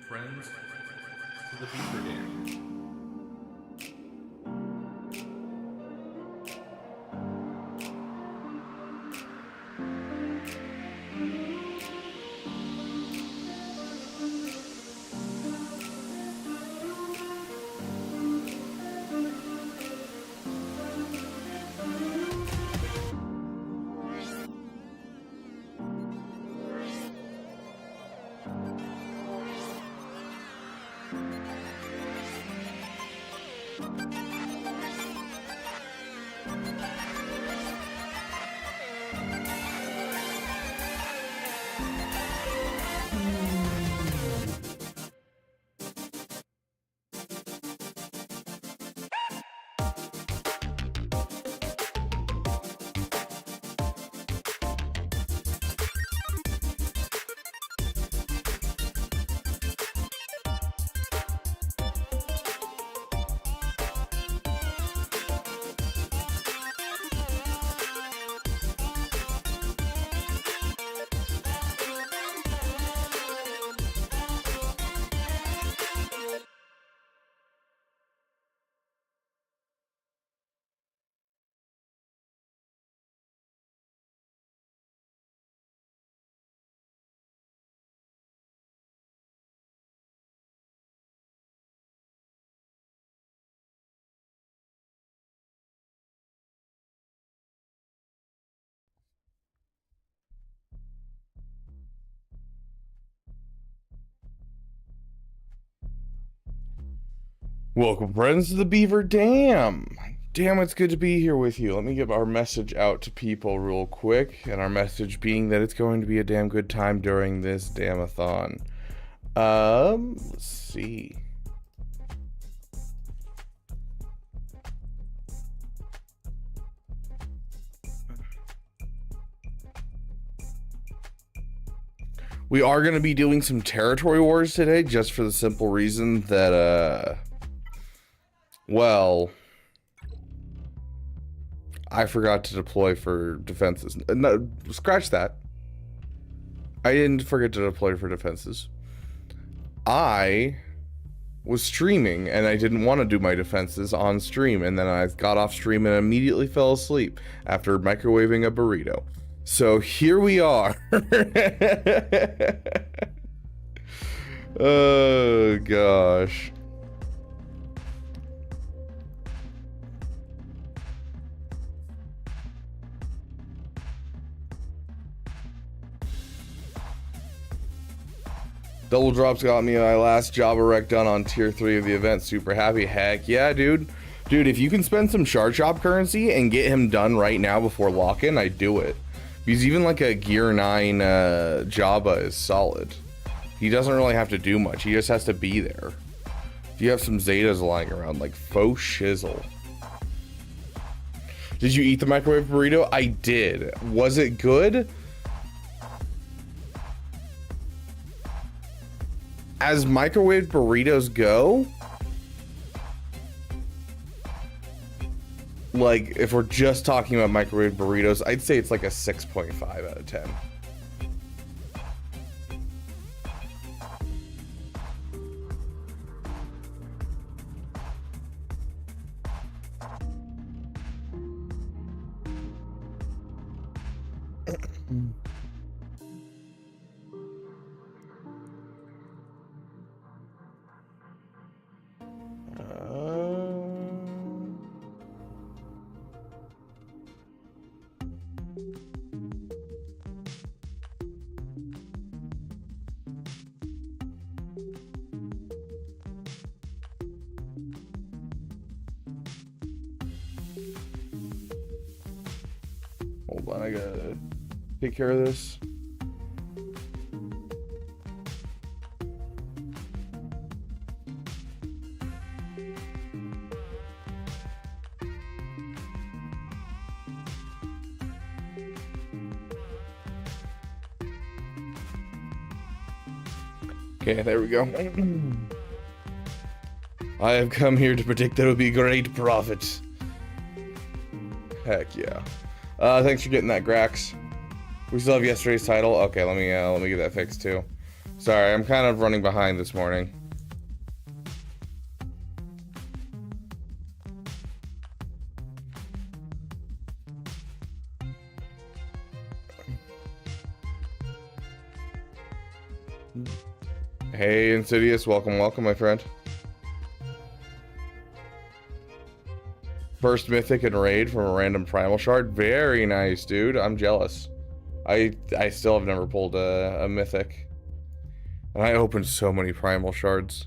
Friends to the Beaver Dam. Welcome, friends, to the Beaver Dam. Damn, it's good to be here with you. Let me get our message out to people real quick, and our message being that it's going to be a damn good time during this damathon. Let's see. We are going to be doing some territory wars today, just for the simple reason that, well, I forgot to deploy for defenses. No, scratch that. I didn't forget to deploy for defenses. I was streaming and I didn't want to do my defenses on stream, and then I got off stream and immediately fell asleep after microwaving a burrito. So here we are. Oh gosh. Double drops got me my last Java wreck done on tier 3 of the event. Super happy. Heck yeah, dude. Dude, if you can spend some shard shop currency and get him done right now before lock-in, I'd do it. Because even like a gear 9 Java is solid. He doesn't really have to do much. He just has to be there. If you have some Zetas lying around, like faux shizzle. Did you eat the microwave burrito? I did. Was it good? As microwave burritos go, like if we're just talking about microwave burritos, I'd say it's like a 6.5 out of 10. Hold on, I gotta take care of this. Okay, there we go. I have come here to predict there will be great profit. Heck yeah. Thanks for getting that, Grax. We still have yesterday's title. Okay, let me get that fixed too. Sorry, I'm kind of running behind this morning. Hey, Insidious, welcome, welcome, my friend. First mythic and raid from a random primal shard. Very nice, dude. I'm jealous. I still have never pulled a mythic. And I opened so many primal shards.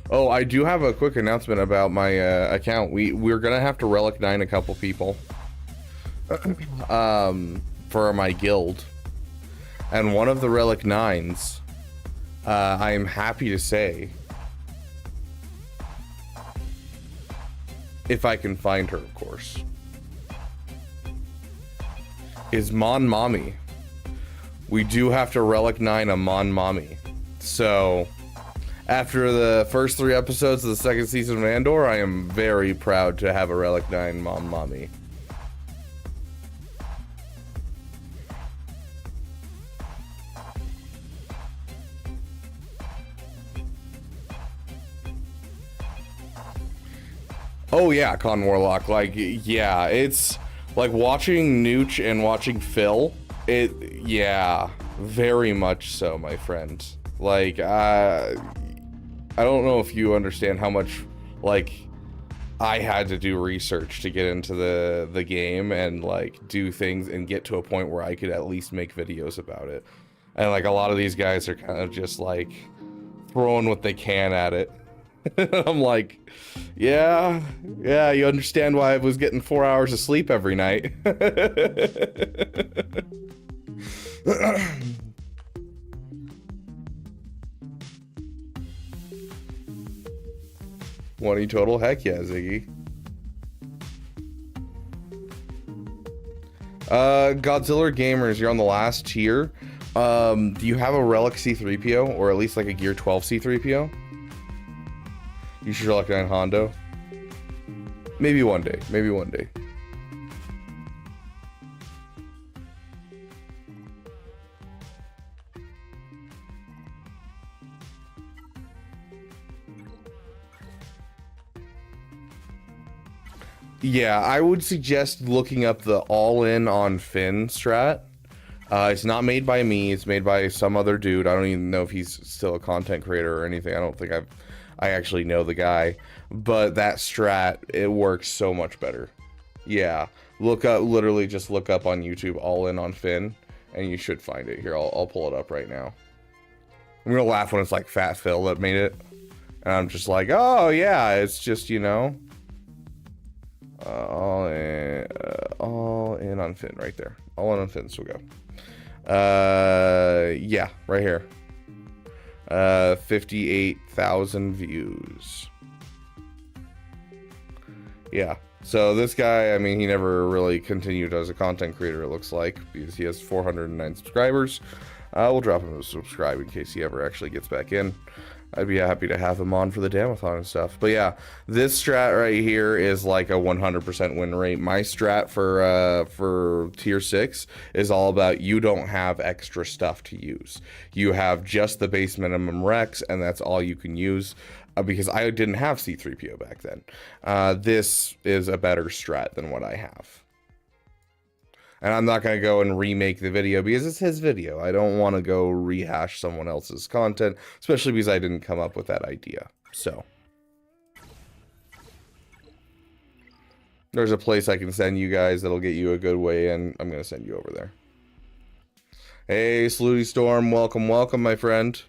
Oh, I do have a quick announcement about my account. We're gonna have to relic 9 a couple people for my guild. And one of the relic 9s, I am happy to say, if I can find her, of course, is Mon Mommy. We do have to relic 9 a Mon Mommy. So, after the first 3 episodes of the 2nd season of Andor, I am very proud to have a relic 9 Mon Mommy. Oh yeah, Con Warlock, like, yeah, it's like watching Nooch and watching Phil, yeah, very much so, my friend. Like, I don't know if you understand how much, like, I had to do research to get into the game and, like, do things and get to a point where I could at least make videos about it. And, like, a lot of these guys are kind of just, like, throwing what they can at it. I'm like, yeah, you understand why I was getting 4 hours of sleep every night. 20 total? Heck yeah, Ziggy. Godzilla Gamers, you're on the last tier. Do you have a Relic C3PO, or at least like a Gear 12 C3PO? You should relic 9 Hondo. Maybe one day. Maybe one day. Yeah, I would suggest looking up the all-in on Finn strat. It's not made by me. It's made by some other dude. I don't even know if he's still a content creator or anything. I don't think I actually know the guy, but that strat, it works so much better. Yeah, look up, literally just look up on YouTube all in on Finn, and you should find it. Here, I'll pull it up right now. I'm gonna laugh when it's like Fat Phil that made it, and I'm just like, oh yeah, it's just, you know, all in on Finn right there. All in on Finn, so we'll go. Yeah, right here. 58,000 views. Yeah, so this guy, I mean, he never really continued as a content creator, it looks like, because he has 409 subscribers. We'll drop him a subscribe in case he ever actually gets back in. I'd be happy to have him on for the Damathon and stuff. But yeah, this strat right here is like a 100% win rate. My strat for tier 6 is all about you don't have extra stuff to use. You have just the base minimum Rex, and that's all you can use. Because I didn't have C3PO back then. This is a better strat than what I have. And I'm not going to go and remake the video because it's his video. I don't want to go rehash someone else's content, especially because I didn't come up with that idea. So, there's a place I can send you guys that'll get you a good way in. I'm going to send you over there. Hey, Slooty Storm, welcome, welcome, my friend.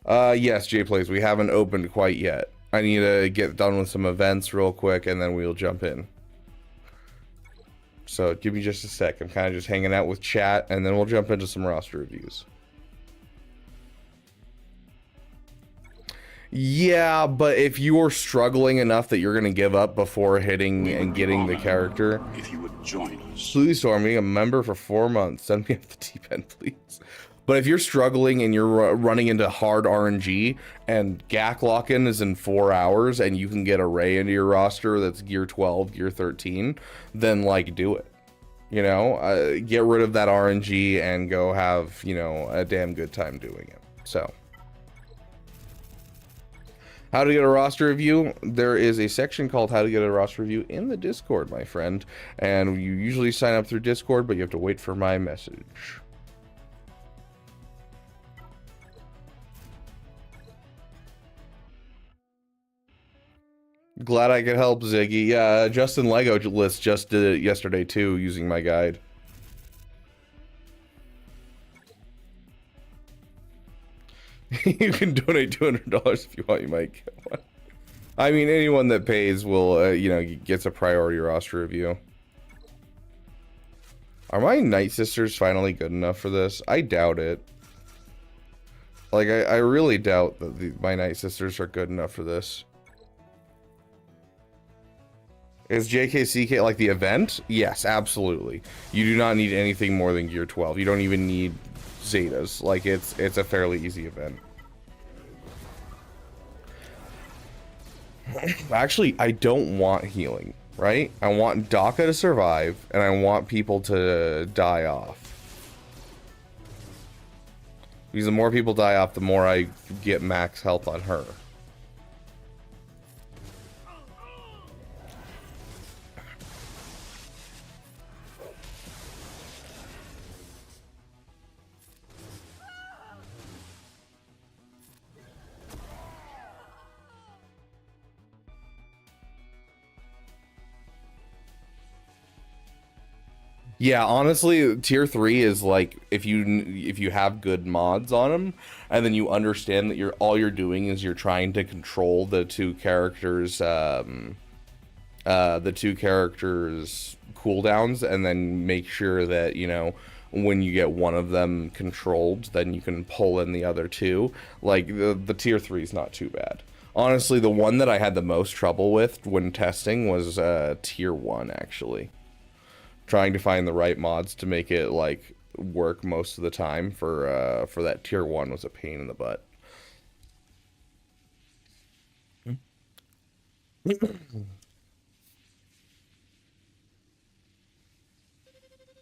Yes, J-Plays, we haven't opened quite yet. I need to get done with some events real quick, and then we'll jump in. So give me just a sec. I'm kind of just hanging out with chat, and then we'll jump into some roster reviews. Yeah, but if you're struggling enough that you're going to give up before hitting and getting the character, if you would join us. Please, Storm, being a member for 4 months. Send me up the deep end, please. But if you're struggling and you're running into hard RNG and GAC lock-in is in 4 hours and you can get a Ray into your roster that's gear 12, gear 13, then like do it. You know, get rid of that RNG and go have, you know, a damn good time doing it. So, how to get a roster review? There is a section called how to get a roster review in the Discord, my friend. And you usually sign up through Discord, but you have to wait for my message. Glad I could help, Ziggy. Yeah, Justin Lego List just did it yesterday too, using my guide. You can donate $200 if you want. You might get one. I mean, anyone that pays will, you know, gets a priority roster review. Are my Night Sisters finally good enough for this? I doubt it. Like, I really doubt that my Night Sisters are good enough for this. Is JKCK like the event? Yes, absolutely. You do not need anything more than gear 12. You don't even need Zetas. Like, it's a fairly easy event. Actually, I don't want healing, right? I want Daka to survive, and I want people to die off. Because the more people die off, the more I get max health on her. Yeah, honestly, tier 3 is like if you have good mods on them, and then you understand that all you're doing is you're trying to control the two characters cooldowns, and then make sure that, you know, when you get one of them controlled, then you can pull in the other two. Like the tier 3 is not too bad. Honestly, the one that I had the most trouble with when testing was tier 1 actually. Trying to find the right mods to make it like work most of the time for that tier 1 was a pain in the butt.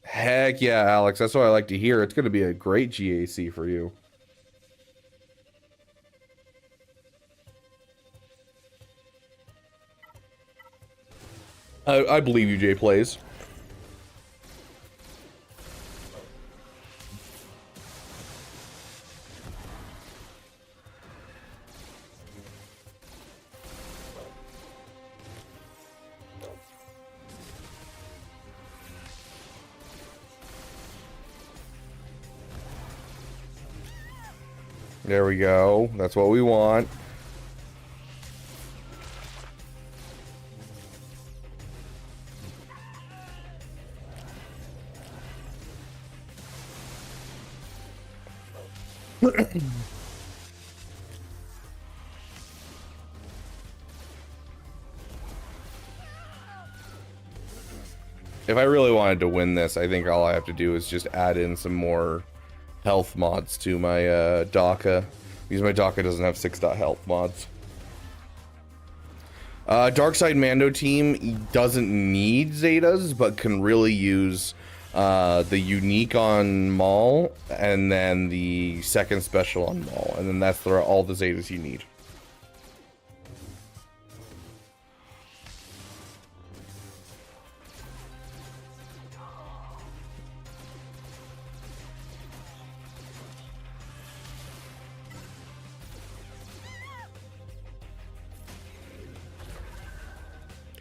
Heck yeah, Alex, that's what I like to hear. It's going to be a great GAC for you. I believe you, Jay Plays. There we go. That's what we want. If I really wanted to win this, I think all I have to do is just add in some more health mods to my Daka, because my Daka doesn't have 6.health mods. Darkside Mando team doesn't need Zetas, but can really use the unique on Maul, and then the second special on Maul, and then that's all the Zetas you need.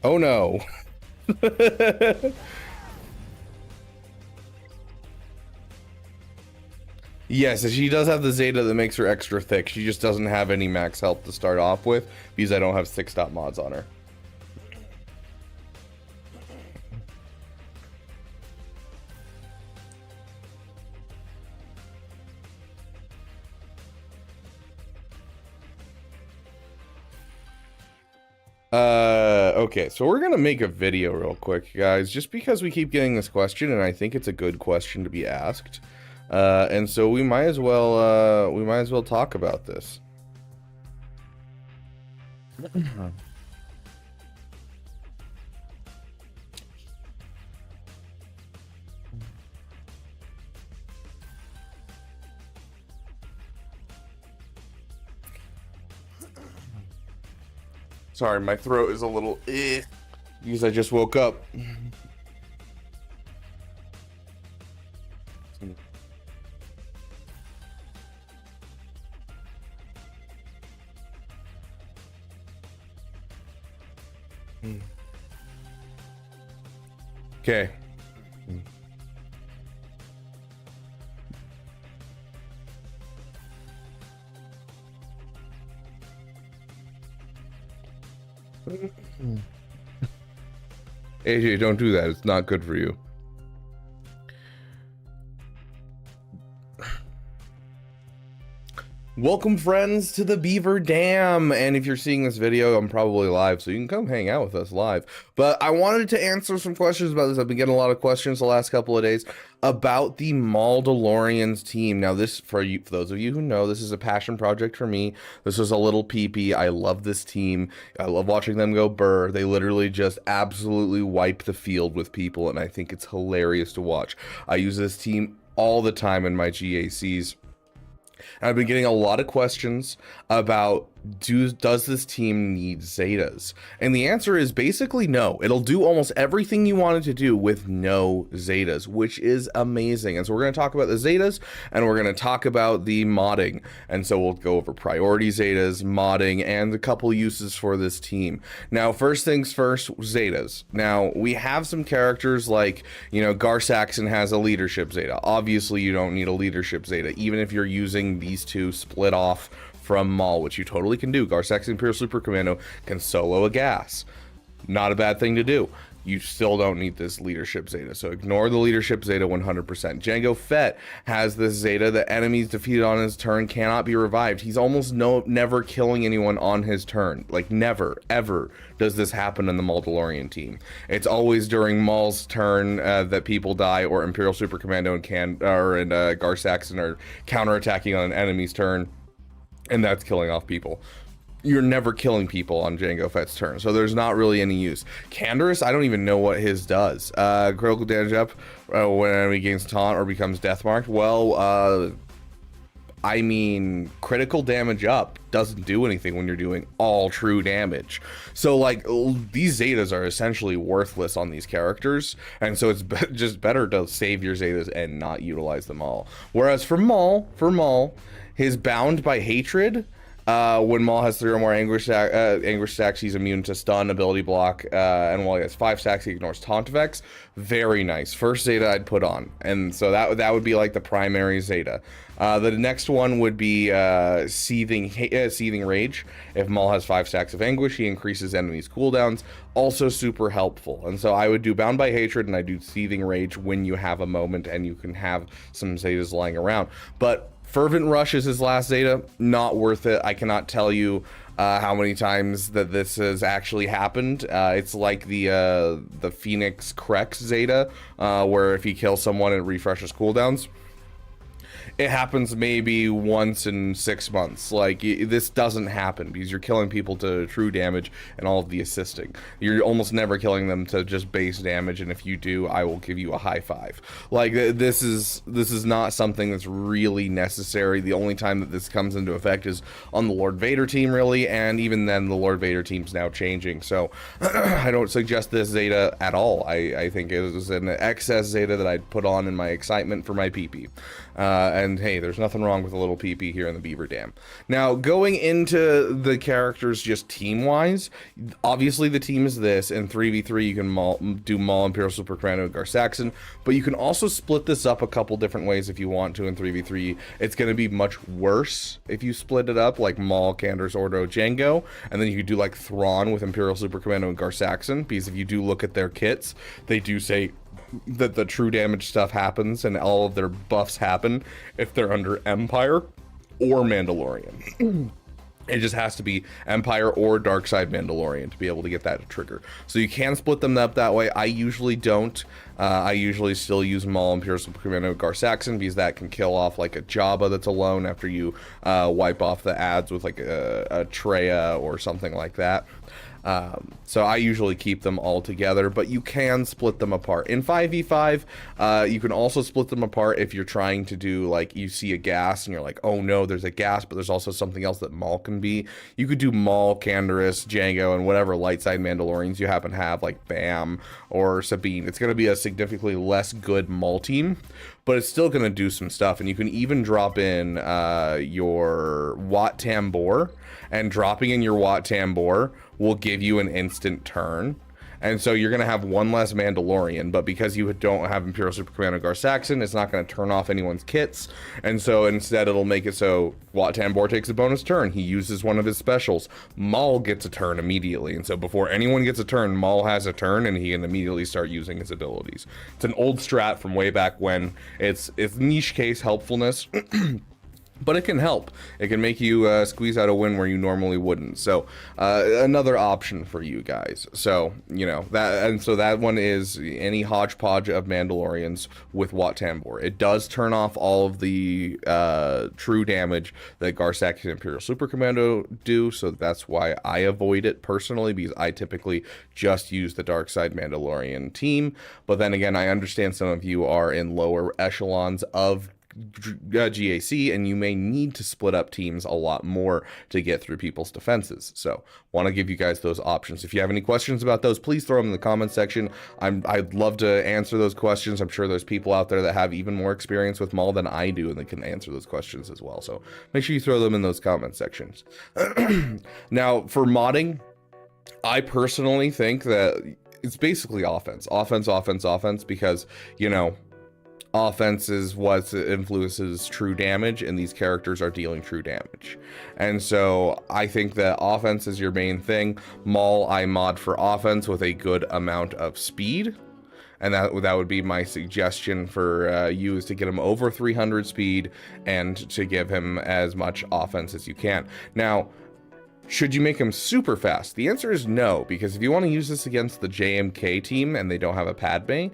Oh no. Yes, she does have the Zeta that makes her extra thick. She just doesn't have any max health to start off with because I don't have 6-dot mods on her. Okay, so we're gonna make a video real quick, guys, just because we keep getting this question, and I think it's a good question to be asked. And so we might as well talk about this. Sorry, my throat is a little because I just woke up. Okay. AJ, don't do that. It's not good for you. Welcome, friends, to the Beaver Dam. And if you're seeing this video, I'm probably live, so you can come hang out with us live. But I wanted to answer some questions about this. I've been getting a lot of questions the last couple of days about the Maul Mandalorian's team. Now, this, for those of you who know, this is a passion project for me. This is a little PP. I love this team. I love watching them go burr. They literally just absolutely wipe the field with people, and I think it's hilarious to watch. I use this team all the time in my GACs. I've been getting a lot of questions about does this team need Zetas? And the answer is basically no. It'll do almost everything you want it to do with no Zetas, which is amazing. And so we're going to talk about the Zetas, and we're going to talk about the modding. And so we'll go over priority Zetas, modding, and a couple uses for this team. Now, first things first, Zetas. Now, we have some characters like, you know, Gar Saxon has a leadership Zeta. Obviously, you don't need a leadership Zeta, even if you're using these two split off from Maul, which you totally can do. Gar Saxon Imperial Super Commando can solo a gas. Not a bad thing to do. You still don't need this leadership Zeta, so ignore the leadership Zeta 100%. Jango Fett has this Zeta that enemies defeated on his turn cannot be revived. He's almost never killing anyone on his turn. Like, never, ever does this happen in the Mandalorian team. It's always during Maul's turn that people die, or Imperial Super Commando and Gar Saxon are counterattacking on an enemy's turn, and that's killing off people. You're never killing people on Jango Fett's turn, so there's not really any use. Canderous, I don't even know what his does. Critical damage up when an enemy gains taunt or becomes death marked. Well, I mean, critical damage up doesn't do anything when you're doing all true damage. So, like, these Zetas are essentially worthless on these characters, and so it's just better to save your Zetas and not utilize them all. Whereas for Maul, his Bound by Hatred, when Maul has 3 or more anguish stacks, he's immune to stun, ability block, and while he has 5 stacks, he ignores taunt effects. Very nice. First Zeta I'd put on, and so that would be like the primary Zeta. The next one would be Seething Rage. If Maul has 5 stacks of anguish, he increases enemies' cooldowns. Also super helpful. And so I would do Bound by Hatred, and I do Seething Rage when you have a moment and you can have some Zetas lying around. But Fervent Rush is his last Zeta. Not worth it. I cannot tell you how many times that this has actually happened. It's like the Phoenix Krex Zeta, where if you kill someone, it refreshes cooldowns. It happens maybe once in 6 months. Like, this doesn't happen because you're killing people to true damage and all of the assisting. You're almost never killing them to just base damage, and if you do, I will give you a high five. Like, this is not something that's really necessary. The only time that this comes into effect is on the Lord Vader team, really, and even then the Lord Vader team's now changing. So I don't suggest this Zeta at all. I think it was an excess Zeta that I'd put on in my excitement for my PP. And hey, there's nothing wrong with a little PP here in the Beaver Dam. Now, going into the characters just team-wise, obviously the team is this. In 3v3, you can do Maul, Imperial Super Commando, and Gar Saxon, but you can also split this up a couple different ways if you want to in 3v3. It's going to be much worse if you split it up, like Maul, Canderous, Ordo, Jango, and then you could do like Thrawn with Imperial Super Commando and Gar Saxon, because if you do look at their kits, they do say that the true damage stuff happens and all of their buffs happen if they're under Empire or Mandalorian. It just has to be Empire or Dark Side Mandalorian to be able to get that to trigger. So you can split them up that way. I usually don't. I usually still use Maul, Imperial Super Commando, Gar Saxon, because that can kill off like a Jabba that's alone after you wipe off the ads with like a Traya or something like that. So I usually keep them all together, but you can split them apart. In 5v5, you can also split them apart if you're trying to do, like, you see a gas and you're like, oh no, there's a gas, but there's also something else that Maul can be. You could do Maul, Canderous, Django, and whatever light side Mandalorians you happen to have, like Bam or Sabine. It's going to be a significantly less good Maul team, but it's still going to do some stuff. And you can even drop in your Wat Tambor, and dropping in your Wat Tambor will give you an instant turn. And so you're going to have one less Mandalorian, but because you don't have Imperial Super Commando Gar Saxon, it's not going to turn off anyone's kits. And so instead it'll make it so Wat Tambor takes a bonus turn. He uses one of his specials. Maul gets a turn immediately. And so before anyone gets a turn, Maul has a turn and he can immediately start using his abilities. It's an old strat from way back when. It's niche case helpfulness. But it can help. It can make you squeeze out a win where you normally wouldn't. So another option for you guys. So, you know, that one is any hodgepodge of Mandalorians with Wat Tambor. It does turn off all of the true damage that Gar Saxon and Imperial Super Commando do. So that's why I avoid it personally, because I typically just use the Dark Side Mandalorian team. But then again, I understand some of you are in lower echelons of GAC, and you may need to split up teams a lot more to get through people's defenses. So want to give you guys those options. If you have any questions about those, please throw them in the comment section. I'd love to answer those questions. I'm sure there's people out there that have even more experience with Maul than I do, and they can answer those questions as well. So make sure you throw them in those comment sections. Now for modding, I personally think that it's basically offense, because, you know, offense is what influences true damage, and these characters are dealing true damage. And so I think that offense is your main thing. Maul, I mod for offense with a good amount of speed. And that would be my suggestion for you, is to get him over 300 speed and to give him as much offense as you can. Now, should you make him super fast? The answer is no, because if you want to use this against the JMK team and they don't have a Padme,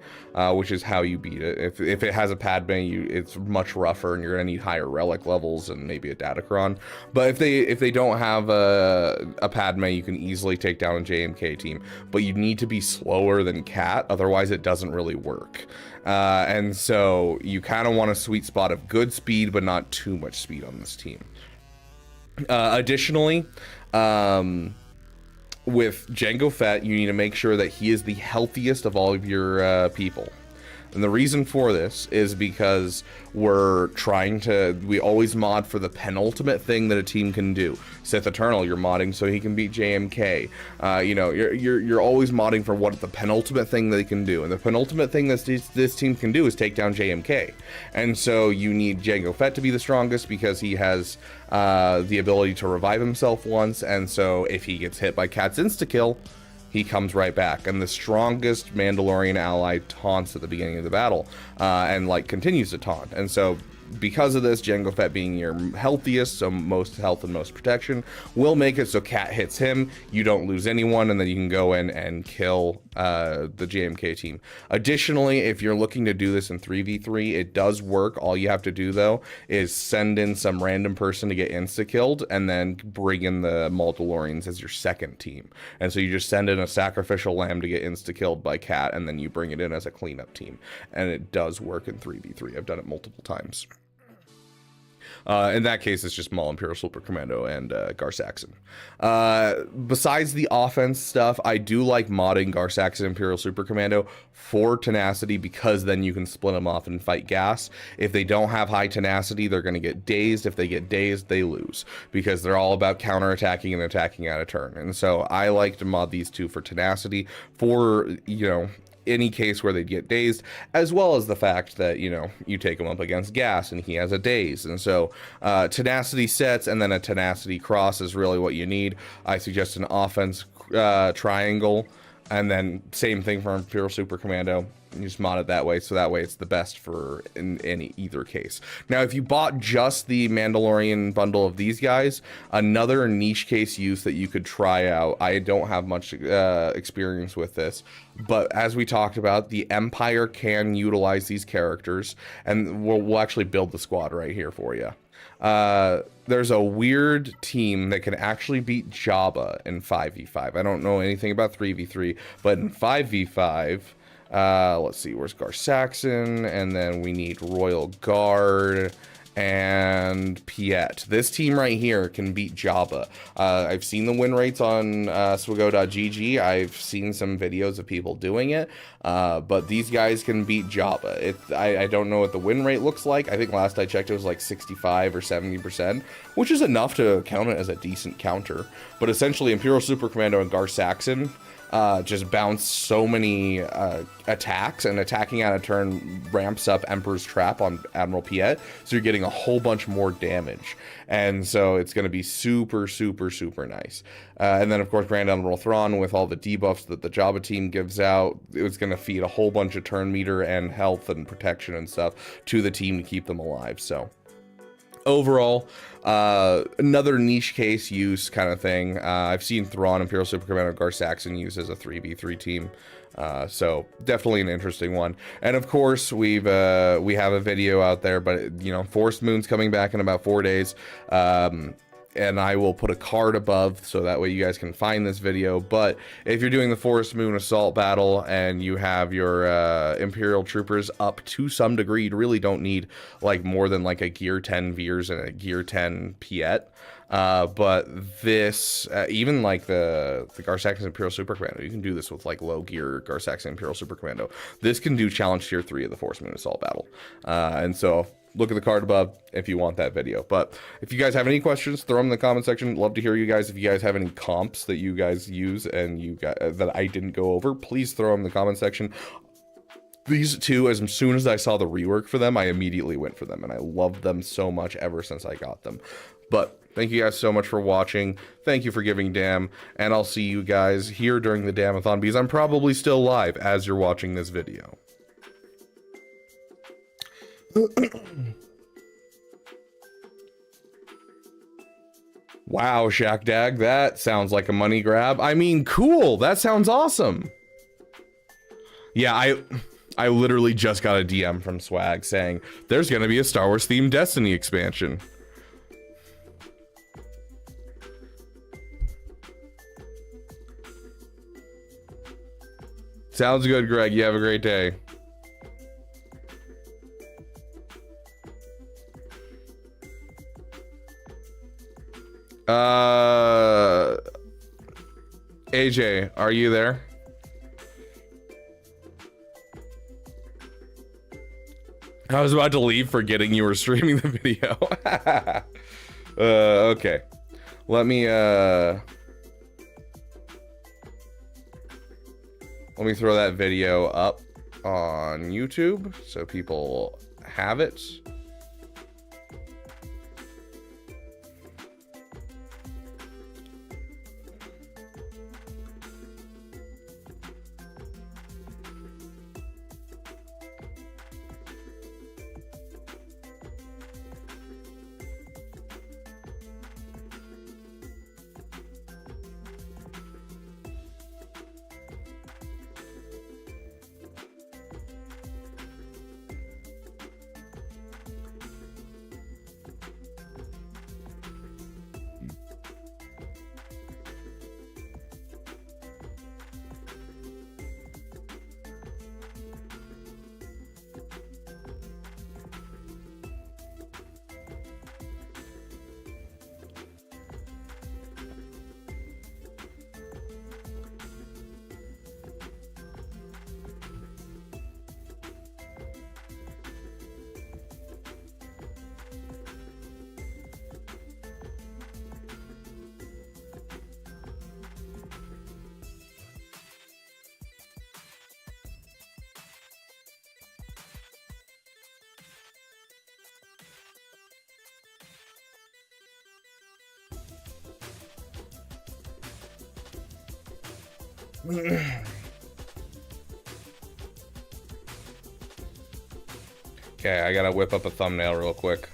which is how you beat it. If it has a Padme, it's much rougher, and you're gonna need higher relic levels and maybe a Datacron. But if they don't have a Padme, you can easily take down a JMK team. But you need to be slower than Cat, otherwise it doesn't really work. And so you kind of want a sweet spot of good speed, but not too much speed on this team. Additionally, with Jango Fett, you need to make sure that he is the healthiest of all of your people. And the reason for this is because we always mod for the penultimate thing that a team can do. Sith Eternal, you're modding so he can beat JMK. You know, you're always modding for what the penultimate thing they can do. And the penultimate thing that this team can do is take down JMK. And so you need Jango Fett to be the strongest, because he has the ability to revive himself once. And so if he gets hit by Cat's insta-kill, he comes right back, and the strongest Mandalorian ally taunts at the beginning of the battle, and like continues to taunt. And so because of this, Jango Fett being your healthiest, so most health and most protection, will make it so Cat hits him, you don't lose anyone, and then you can go in and kill the JMK team. Additionally, if you're looking to do this in 3v3, it does work. All you have to do, though, is send in some random person to get insta-killed, and then bring in the Mandalorians as your second team. And so you just send in a sacrificial lamb to get insta-killed by Cat, and then you bring it in as a cleanup team. And it does work in 3v3. I've done it multiple times. In that case, it's just Maul, Imperial Super Commando, and Gar Saxon. Besides the offense stuff, I do like modding Gar Saxon, Imperial Super Commando for tenacity, because then you can split them off and fight gas. If they don't have high tenacity, they're going to get dazed. If they get dazed, they lose, because they're all about counterattacking and attacking out of turn. And so I like to mod these two for tenacity, for, you know, any case where they get dazed, as well as the fact that, you know, you take him up against gas and he has a daze. And so tenacity sets and then a tenacity cross is really what you need. I suggest an offense triangle And then same thing for Imperial Super Commando. You just mod it that way, so that way it's the best for in either case. Now, if you bought just the Mandalorian bundle of these guys, another niche case use that you could try out. I don't have much experience with this, but as we talked about, the Empire can utilize these characters, and we'll actually build the squad right here for you. There's a weird team that can actually beat Jabba in 5v5. I don't know anything about 3v3, but in 5v5, let's see, where's Gar Saxon? And then we need Royal Guard and Piet. This team right here can beat Jabba. I've seen the win rates on swago.gg. I've seen some videos of people doing it, but these guys can beat Jabba. I don't know what the win rate looks like. I think last I checked it was like 65 or 70%, which is enough to count it as a decent counter. But essentially, Imperial Super Commando and Gar Saxon just bounce so many attacks, and attacking out of turn ramps up Emperor's Trap on Admiral Piet, so you're getting a whole bunch more damage, and so it's going to be super, super, super nice. And then, of course, Grand Admiral Thrawn, with all the debuffs that the Jabba team gives out, it's going to feed a whole bunch of turn meter and health and protection and stuff to the team to keep them alive. So overall, another niche case use kind of thing. I've seen Thrawn, Imperial Super Commando, Gar Saxon use as a 3v3 team. So definitely an interesting one. And of course, we have a video out there, but you know, Forest Moon's coming back in about 4 days. And I will put a card above so that way you guys can find this video. But if you're doing the Forest Moon assault battle and you have your Imperial troopers up to some degree, you really don't need like more than like a gear 10 Veers and a gear 10 Piet. But this, even like the Gar Saxon Imperial Super Commando, you can do this with like low gear Gar Saxon Imperial Super Commando. This can do challenge tier 3 of the Forest Moon assault battle. And so look at the card above if you want that video. But if you guys have any questions, throw them in the comment section. Love to hear you guys. If you guys have any comps that you guys use and you got that I didn't go over, please throw them in the comment section. These two, as soon as I saw the rework for them, I immediately went for them, and I loved them so much ever since I got them. But thank you guys so much for watching. Thank you for giving Dam, and I'll see you guys here during the Damathon, because I'm probably still live as you're watching this video. Wow, Shackdag, that sounds like a money grab. I mean, cool. That sounds awesome. Yeah, I literally just got a DM from Swag saying there's gonna be a Star Wars themed Destiny expansion. Sounds good, Greg. You have a great day. AJ, are you there? I was about to leave forgetting you were streaming the video. Okay. Let me throw that video up on YouTube so people have it. Okay, I gotta whip up a thumbnail real quick.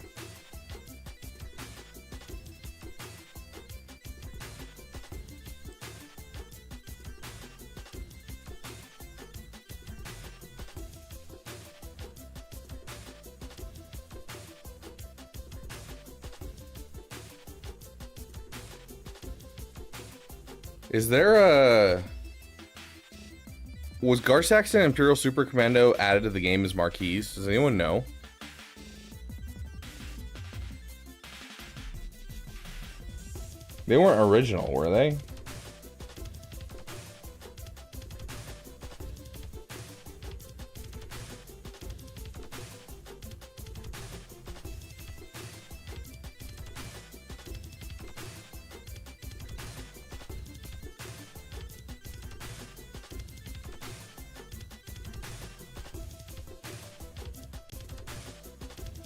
Is there a... Was Garsax and Imperial Super Commando added to the game as marquees? Does anyone know? They weren't original, were they?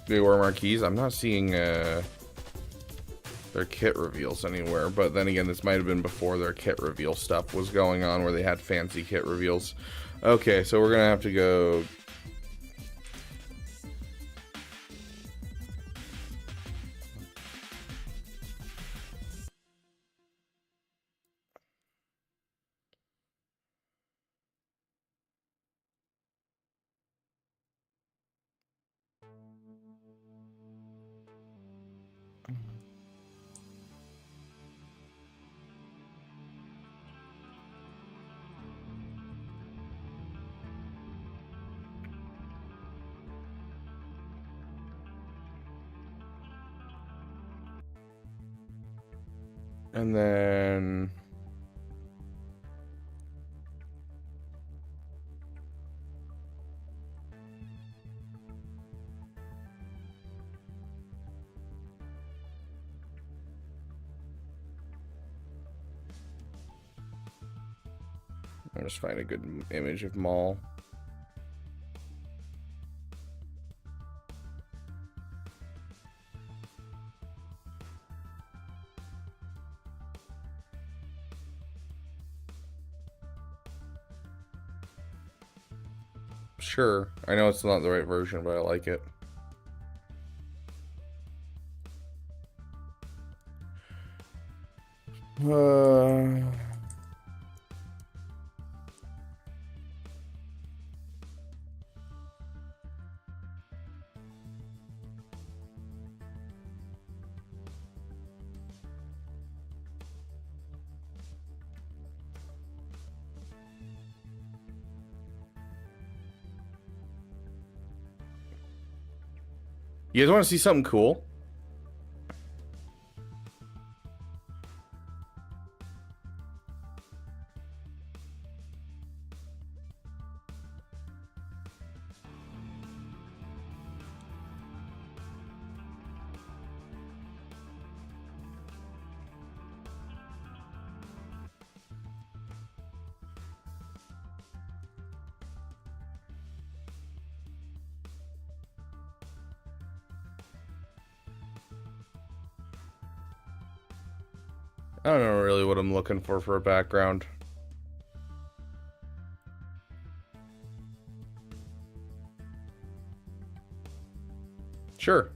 They were marquees. I'm not seeing their kit reveals anywhere, but then again, this might have been before their kit reveal stuff was going on, where they had fancy kit reveals. Okay, so we're gonna have to go. And then I'll just find a good image of Maul. Sure, I know it's not the right version, but I like it. You guys want to see something cool? I don't know really what I'm looking for a background. Sure.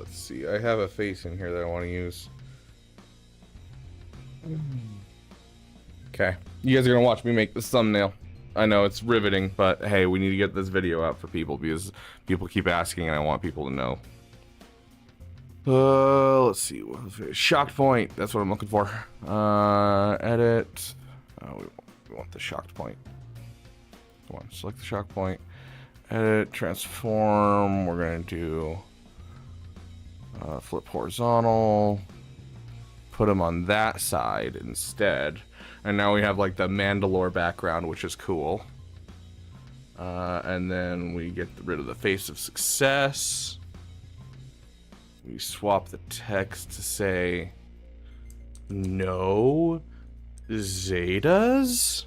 let's see. I have a face in here that I want to use. Okay, you guys are gonna watch me make this thumbnail. I know it's riveting, but hey, we need to get this video out for people because people keep asking and I want people to know. Let's see. Shocked point. That's what I'm looking for. Edit. We want the shocked point. Come on, select the shock point. Edit, transform. We're going to do flip horizontal. Put him on that side instead. And now we have like the Mandalore background, which is cool. And then we get rid of the face of success. We swap the text to say no Zetas.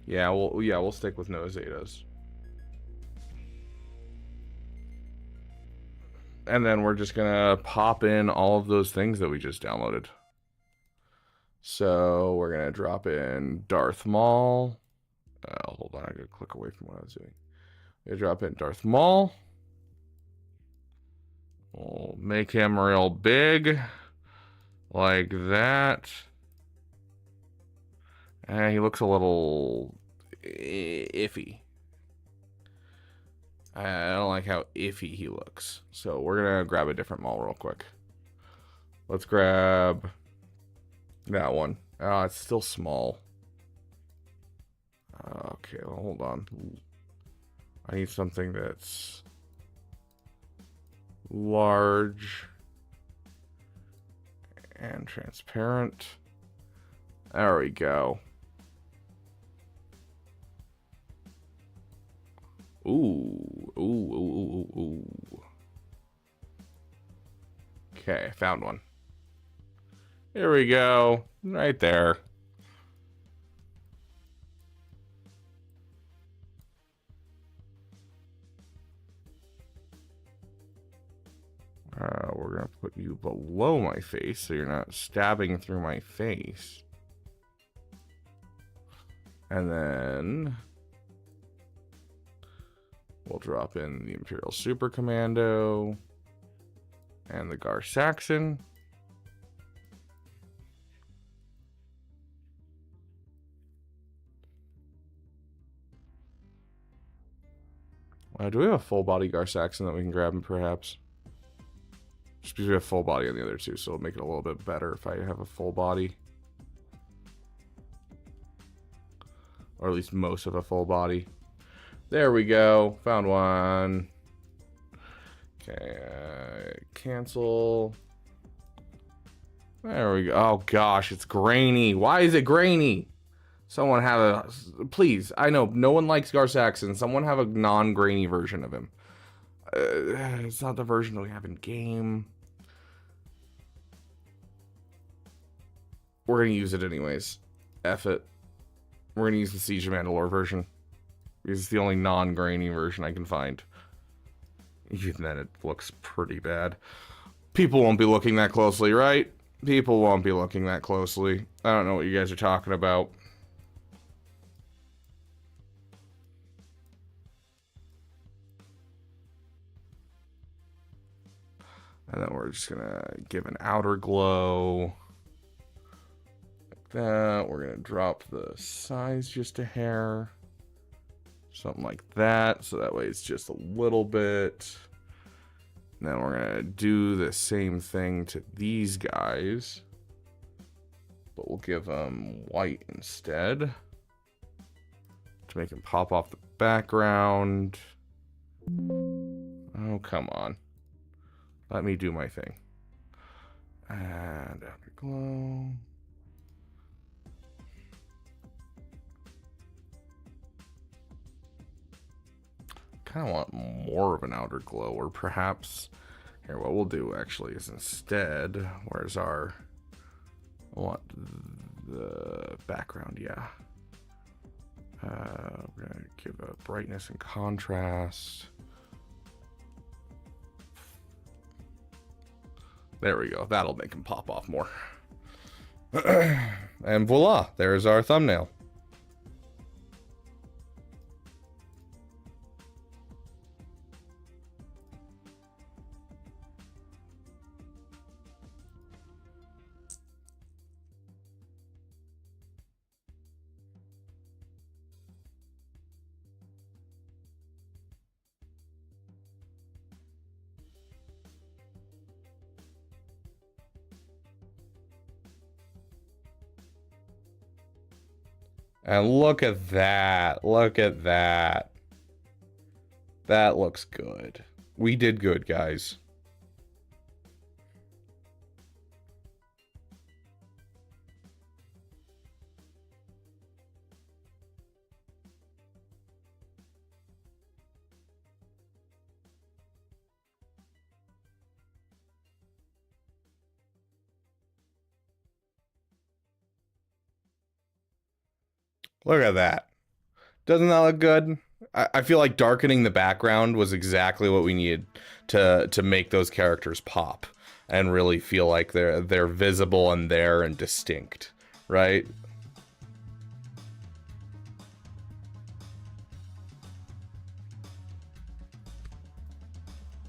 Yeah, we'll stick with no Zetas. And then we're just gonna pop in all of those things that we just downloaded. So we're gonna drop in Darth Maul. Hold on, I gotta click away from what I was doing. We're gonna drop in Darth Maul. We'll make him real big, like that. He looks a little iffy. I don't like how iffy he looks. So we're going to grab a different Maul real quick. Let's grab that one. Oh, it's still small. Okay, well, hold on. I need something that's large and transparent. There we go. Ooh. Okay, found one. Here we go. Right there. We're going to put you below my face so you're not stabbing through my face. And then we'll drop in the Imperial Super Commando and the Gar Saxon. Do we have a full body Gar Saxon that we can grab, perhaps? Just because we have full body on the other two, so it'll make it a little bit better if I have a full body. Or at least most of a full body. There we go. Found one. Okay, cancel. There we go. Oh gosh, it's grainy. Why is it grainy? Someone have a... Please, I know no one likes Gar Saxon. Someone have a non-grainy version of him. It's not the version that we have in game. We're going to use it anyways. F it. We're going to use the Siege of Mandalore version. Because it's the only non-grainy version I can find. Even then, it looks pretty bad. People won't be looking that closely, right? People won't be looking that closely. I don't know what you guys are talking about. And then we're just going to give an outer glow. Like that. We're going to drop the size just a hair. Something like that. So that way it's just a little bit. And then we're going to do the same thing to these guys. But we'll give them white instead. To make them pop off the background. Oh, come on. Let me do my thing. And afterglow. Kind of want more of an outer glow, or perhaps here what we'll do actually is instead, where's our... I want the background, yeah. We're gonna give a brightness and contrast. There we go. That'll make him pop off more. And voila, there's our thumbnail. And look at that. Look at that. That looks good. We did good, guys. Look at that. Doesn't that look good? I feel like darkening the background was exactly what we needed to make those characters pop and really feel like they're visible and there and distinct, right?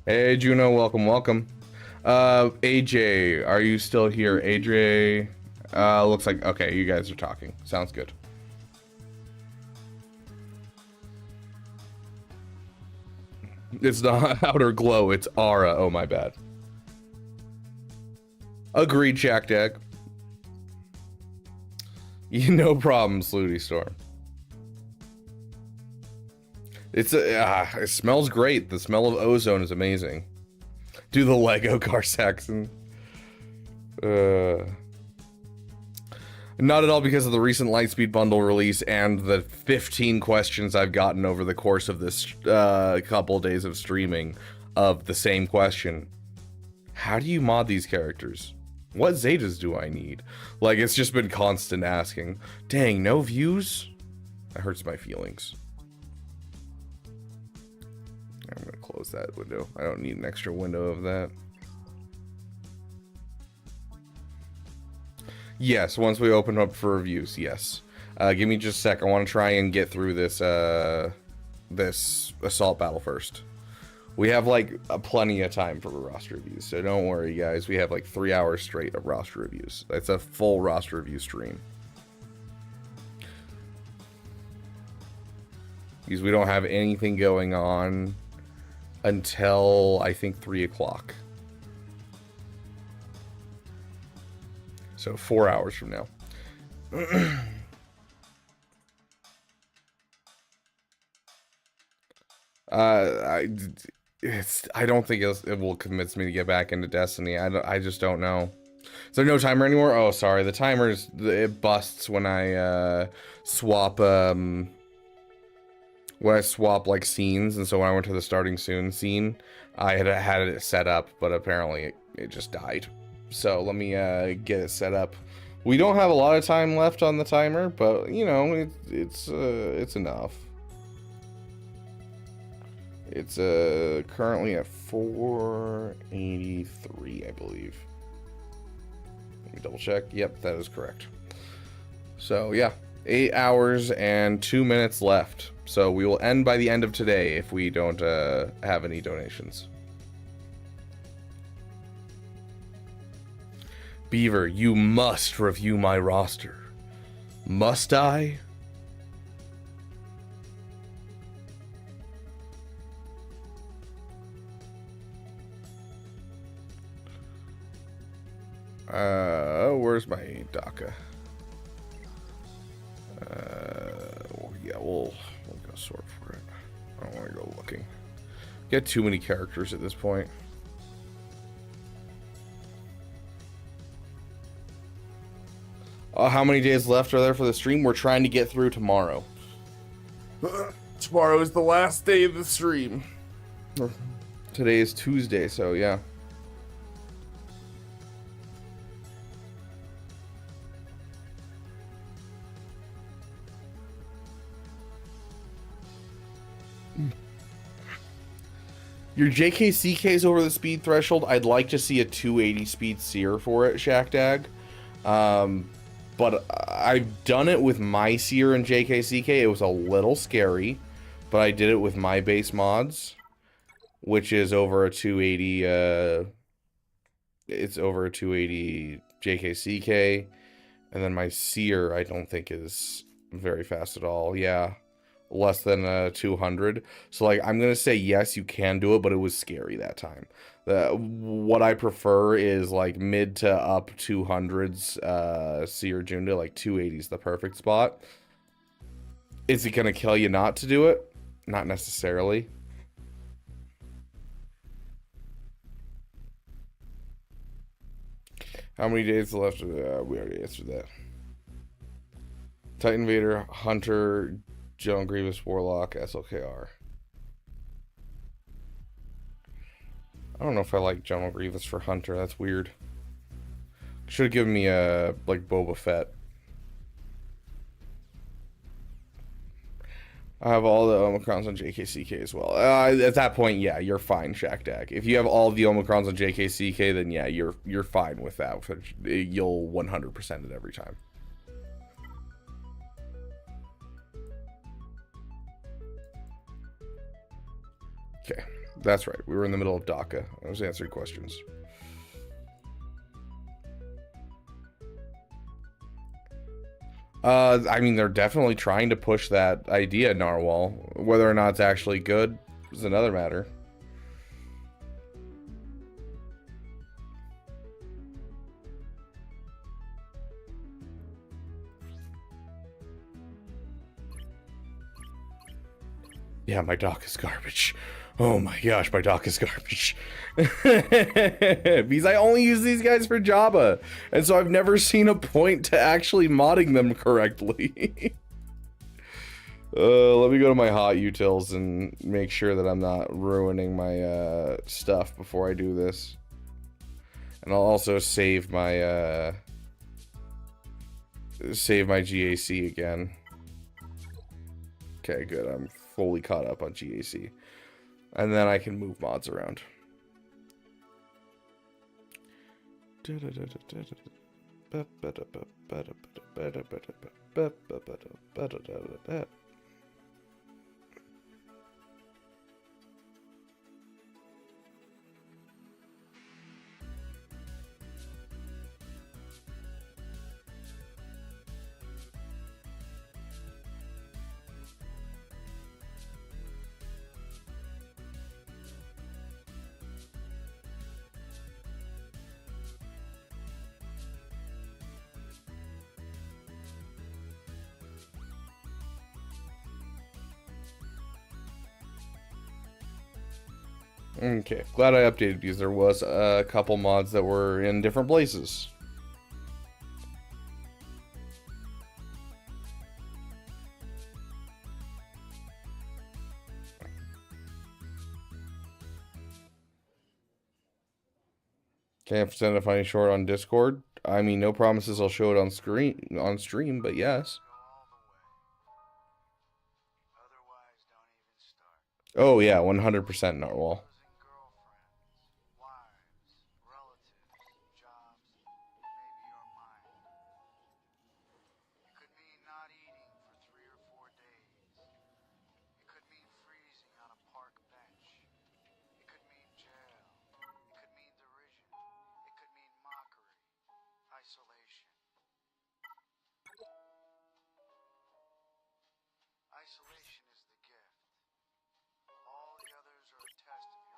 Hey Juno, welcome, welcome. AJ, are you still here? AJ, looks like, okay, you guys are talking. Sounds good. It's not outer glow, it's aura. Oh, my bad. Agreed, Jack Deck. No problem, Slooty Storm. It smells great. The smell of ozone is amazing. Do the Lego car Saxon. Not at all because of the recent Lightspeed bundle release and the 15 questions I've gotten over the course of this couple days of streaming of the same question. How do you mod these characters? What Zetas do I need? Like, it's just been constant asking. Dang, no views? That hurts my feelings. I'm gonna close that window. I don't need an extra window of that. Yes, once we open up for reviews, yes. Give me just a sec. I want to try and get through this this assault battle first. We have like plenty of time for roster reviews, so don't worry, guys. We have like 3 hours straight of roster reviews. That's a full roster review stream. Because we don't have anything going on until I think 3 o'clock. So 4 hours from now. I don't think it will convince me to get back into Destiny. I just don't know. Is there no timer anymore? Oh, sorry. The timer's, it busts when I swap like scenes, and so when I went to the starting soon scene, I had it set up, but apparently it just died. So let me get it set up. We don't have a lot of time left on the timer, but you know, it's enough. It's currently at 483, I believe. Let me double check. Yep, that is correct. So yeah, 8 hours and 2 minutes left. So we will end by the end of today if we don't have any donations. Beaver, you must review my roster. Must I? Where's my DACA? Yeah, we'll go sort for it. I don't want to go looking. Get too many characters at this point. How many days left are there for the stream? We're trying to get through tomorrow. Tomorrow is the last day of the stream. Today is Tuesday, so yeah. Your JKCK's over the speed threshold. I'd like to see a 280 speed sear for it, Shackdag. But I've done it with my sear and JKCK. It was a little scary, but I did it with my base mods, which is over a 280. It's over a 280 JKCK, and then my sear I don't think is very fast at all. Yeah. Less than 200. So like I'm gonna say yes, you can do it, but it was scary that time. What I prefer is like mid to up 200s Seer Junda. Like 280 is the perfect spot. Is it gonna kill you not to do it? Not necessarily. How many days left? We already answered that. Titan Vader, Hunter, General Grievous, Warlock, SLKR. I don't know if I like General Grievous for Hunter. That's weird. Should have given me a like Boba Fett. I have all the Omicrons on JKCK as well. At that point, yeah, you're fine, Shackdag. If you have all of the Omicrons on JKCK, then yeah, you're fine with that. You'll 100% it every time. Okay, that's right. We were in the middle of DACA. I was answering questions. I mean, they're definitely trying to push that idea, Narwhal. Whether or not it's actually good is another matter. Yeah, my dock is garbage. Oh my gosh, my dock is garbage. Because I only use these guys for Jabba, and so I've never seen a point to actually modding them correctly. Let me go to my hot utils and make sure that I'm not ruining my stuff before I do this. And I'll also save my GAC again. Okay, good. I'm fully caught up on GAC. And then I can move mods around. Okay, glad I updated because there was a couple mods that were in different places. Can't send a funny short on Discord. I mean, no promises I'll show it on stream, but yes. Oh yeah, 100% Narwhal. Isolation is the gift. All the others are a test of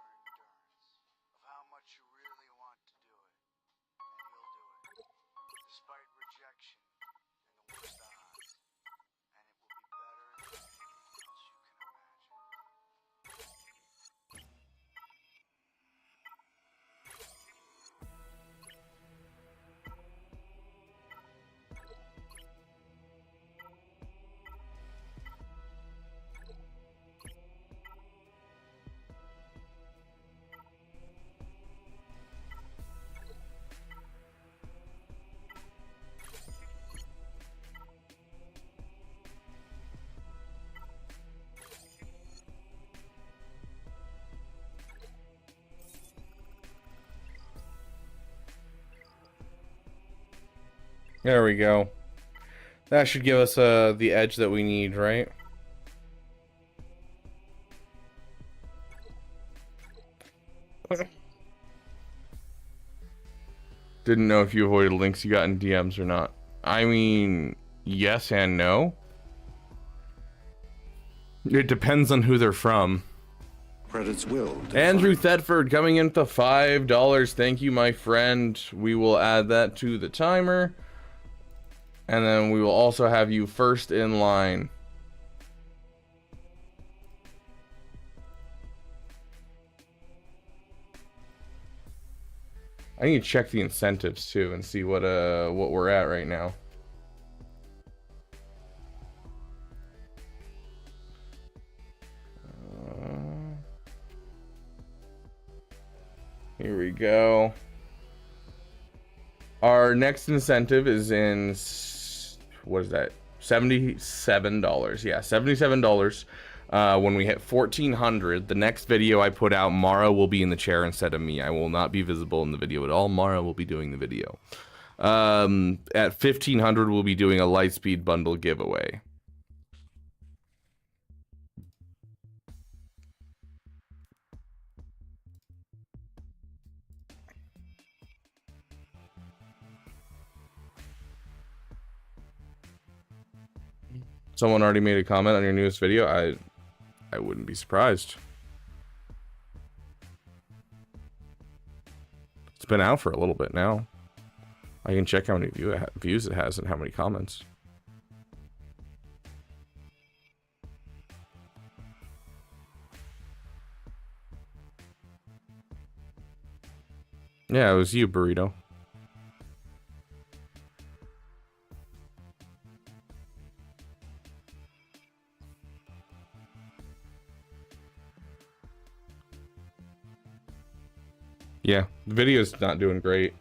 There we go. That should give us the edge that we need, right? Didn't know if you avoided links you got in DMs or not. I mean, yes and no. It depends on who they're from. Credits will. Andrew Thetford coming in with $5. Thank you, my friend. We will add that to the timer. And then we will also have you first in line. I need to check the incentives too and see what we're at right now. Here we go. Our next incentive is in, what is that? $77. Yeah, $77. When we hit 1,400, the next video I put out, Mara will be in the chair instead of me. I will not be visible in the video at all. Mara will be doing the video. At 1,500, we'll be doing a Lightspeed bundle giveaway. Someone already made a comment on your newest video. I wouldn't be surprised. It's been out for a little bit now. I can check how many views it has and how many comments. Yeah, it was you, Burrito. Yeah, the video's not doing great.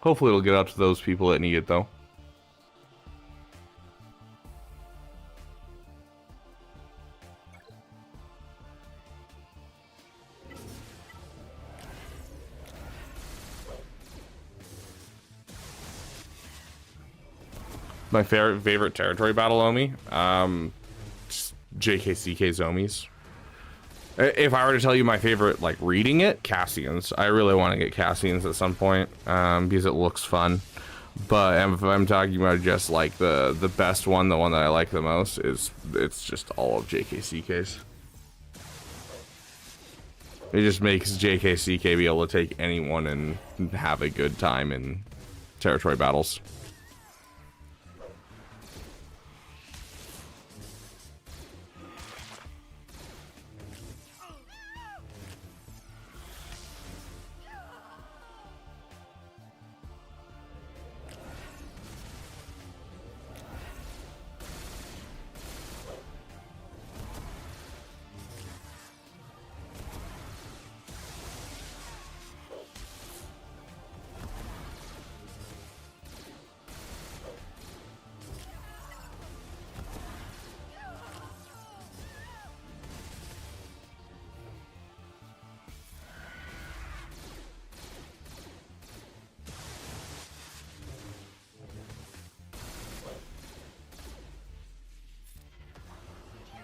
Hopefully it'll get out to those people that need it, though. My favorite territory battle Omi? Just JKCK Zomies. If I were to tell you my favorite, like, reading it, Cassian's. I really want to get Cassian's at some point, because it looks fun. But if I'm talking about just, like, the best one, the one that I like the most, it's just all of JKCK's. It just makes JKCK be able to take anyone and have a good time in territory battles.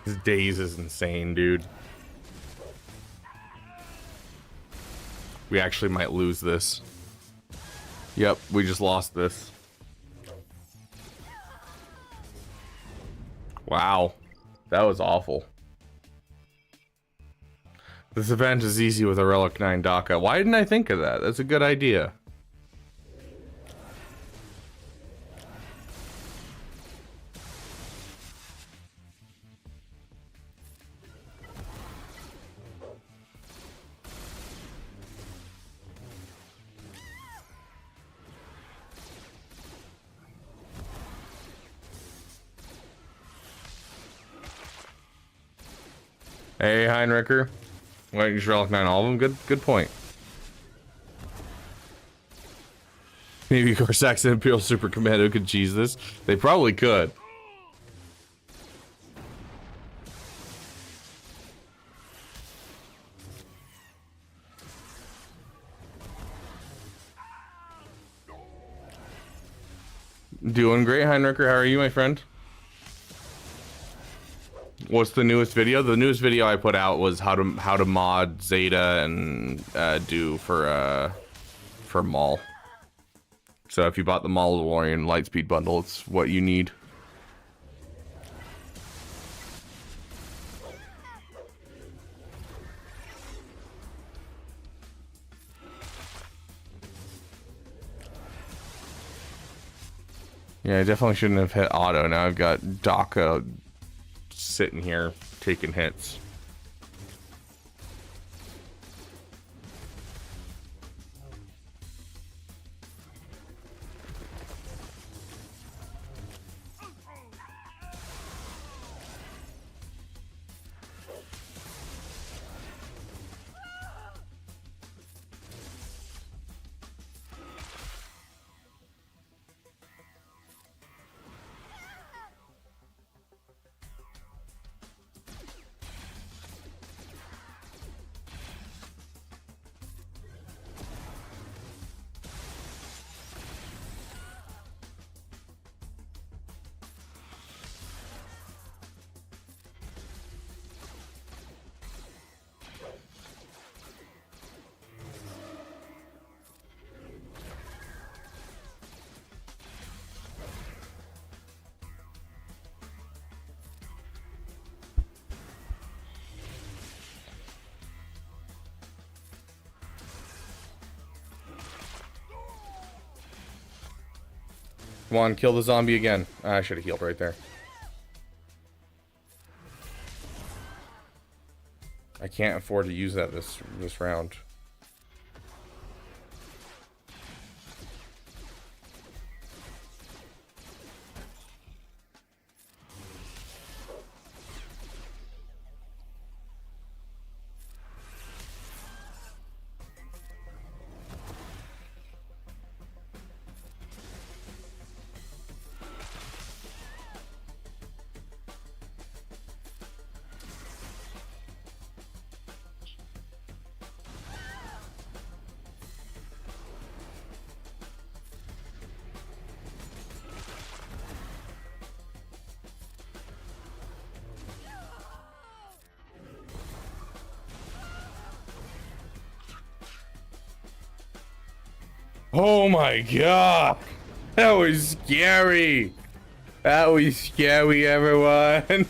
His daze is insane, dude. We actually might lose this. Yep, we just lost this. Wow. That was awful. This event is easy with a Relic 9 Daka. Why didn't I think of that? That's a good idea. Hey, Heinricher. Why don't you just Relic 9 all of them? Good point. Maybe Corsax and Imperial Super Commando could cheese this. They probably could. Doing great, Heinricher. How are you, my friend? What's the newest video? The newest video I put out was how to mod Zeta and do for Maul. So if you bought the Maul Mandalorian Lightspeed bundle, it's what you need. Yeah, I definitely shouldn't have hit auto. Now I've got Daka sitting here taking hits. Come on, kill the zombie again. I should have healed right there. I can't afford to use that this round. Oh my god! That was scary! That was scary, everyone!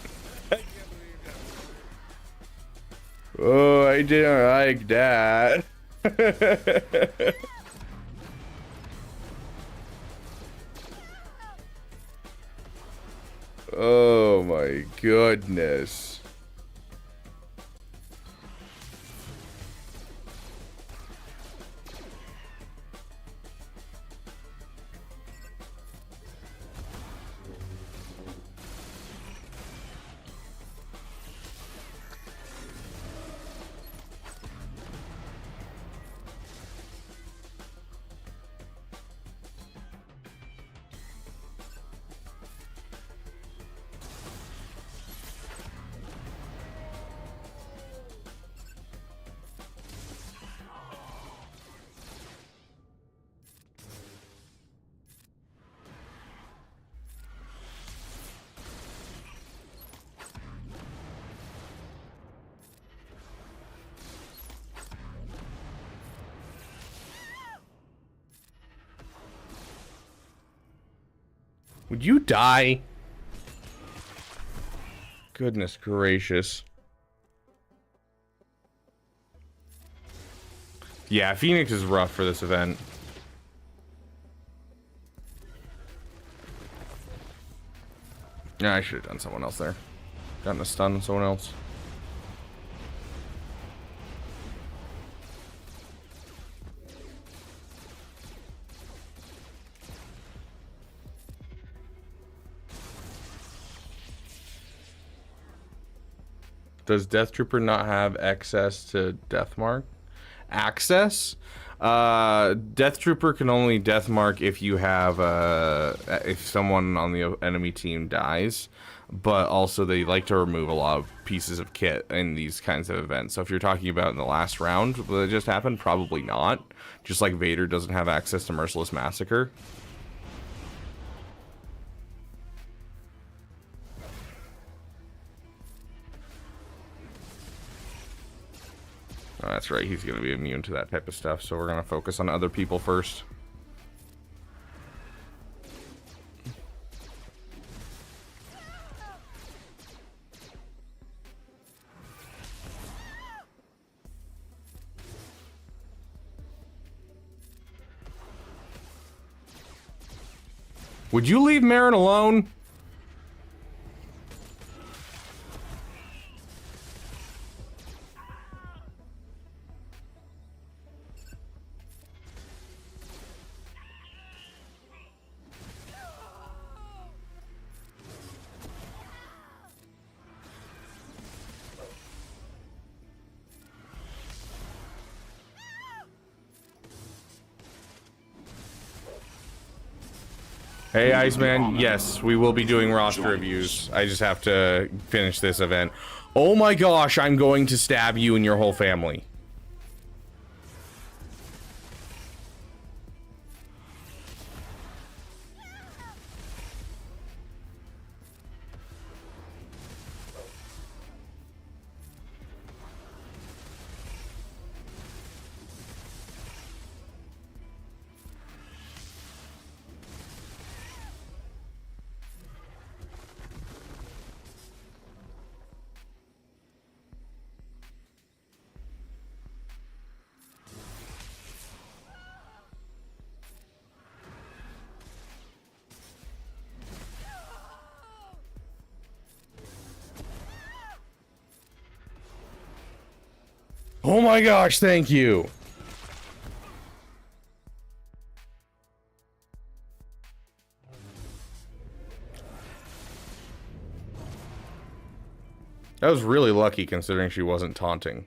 Oh, I didn't like that. Oh my goodness. Would you die? Goodness gracious. Yeah, Phoenix is rough for this event. Yeah, I should have done someone else there. Gotten a stun on someone else. Does Death Trooper not have access to Death Mark? Access? Death Trooper can only Death Mark if you have if someone on the enemy team dies, but also they like to remove a lot of pieces of kit in these kinds of events. So if you're talking about in the last round that just happened, probably not. Just like Vader doesn't have access to Merciless Massacre. Oh, that's right, he's going to be immune to that type of stuff, so we're going to focus on other people first. Would you leave Marin alone? Hey, Iceman, yes, we will be doing roster reviews. I just have to finish this event. Oh my gosh, I'm going to stab you and your whole family. Oh my gosh, thank you. That was really lucky considering she wasn't taunting.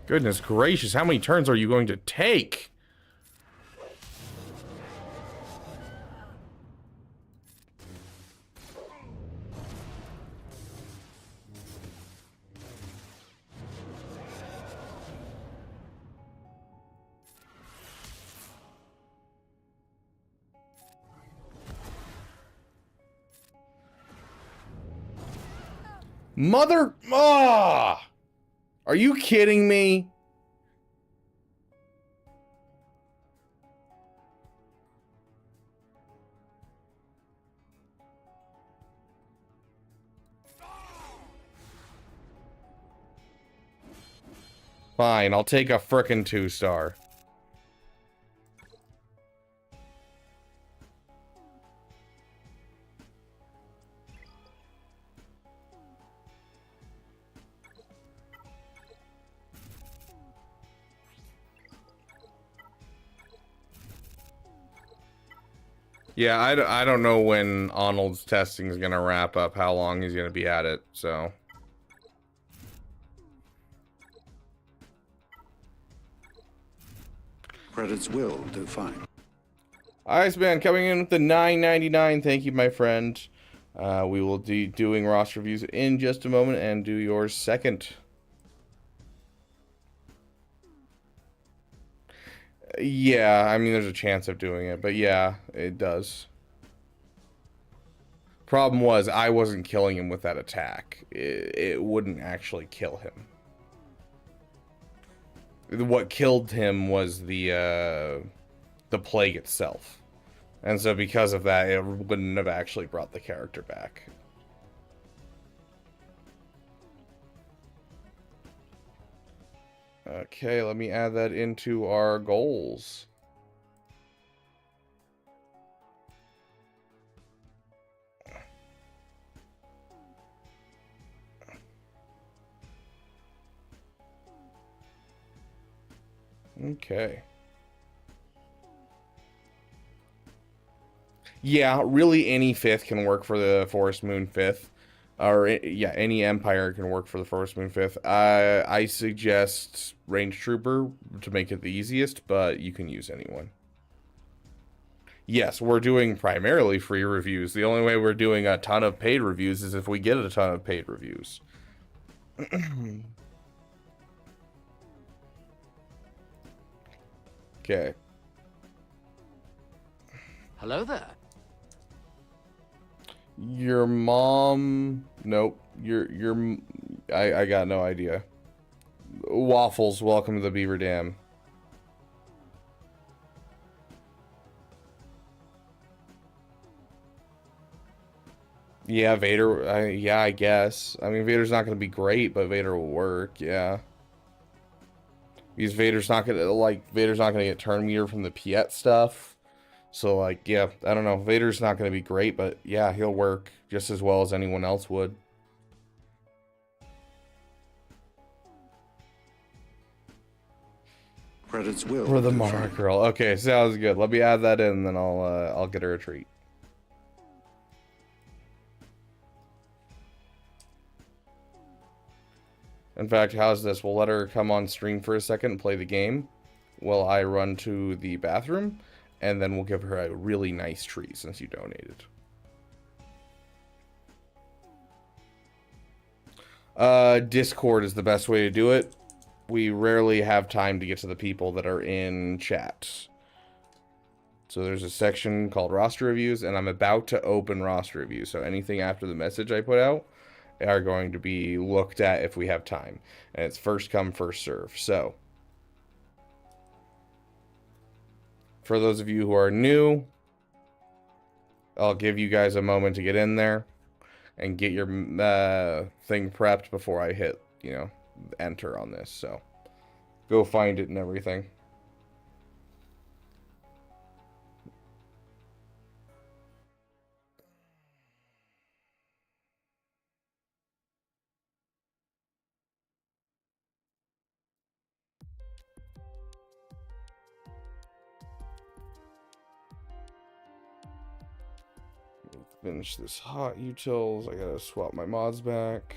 Goodness gracious, how many turns are you going to take? Mother... Ah! Are you kidding me? Fine, I'll take a frickin' 2-star. Yeah, I don't know when Ahnald's testing is going to wrap up, how long he's going to be at it, so... Credits will do fine. Iceman coming in with the $9.99. Thank you, my friend. We will be doing roster reviews in just a moment and do yours second. Yeah, I mean, there's a chance of doing it, but yeah, it does. Problem was, I wasn't killing him with that attack. It wouldn't actually kill him. What killed him was the plague itself. And so because of that, it wouldn't have actually brought the character back. Okay, let me add that into our goals. Okay. Yeah, really any 5th can work for the Forest Moon 5th. Or, yeah, any Empire can work for the Forest Moon 5th. I suggest Range Trooper to make it the easiest, but you can use anyone. yes, we're doing primarily free reviews. The only way we're doing a ton of paid reviews is if we get a ton of paid reviews. Okay. Hello there. Your mom... Nope. I got no idea. Waffles, welcome to the Beaver Dam. Yeah, Vader... yeah, I guess. I mean, Vader's not going to be great, but Vader will work, yeah. Because Vader's not going to get turn meter from the Piet stuff. So, like, yeah, I don't know. Vader's not going to be great, but yeah, he'll work just as well as anyone else would. Credits will. For the do MOAR fine. girl. Okay, sounds good. Let me add that in, then I'll get her a treat. In fact, how's this? We'll let her come on stream for a second and play the game while I run to the bathroom, and then we'll give her a really nice treat since you donated. Discord is the best way to do it. We rarely have time to get to the people that are in chat. So there's a section called roster reviews, and I'm about to open roster reviews. So anything after the message I put out are going to be looked at if we have time. And it's first come, first serve. So for those of you who are new, I'll give you guys a moment to get in there and get your thing prepped before I hit, you know, enter on this. So go find it and everything. Finish this hot utils. I gotta swap my mods back.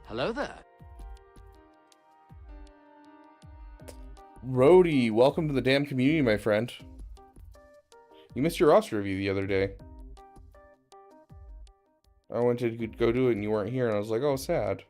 Hello there. Rhodey, welcome to the damn community, my friend. You missed your roster review the other day. I went to go do it and you weren't here, and I was like, oh, sad.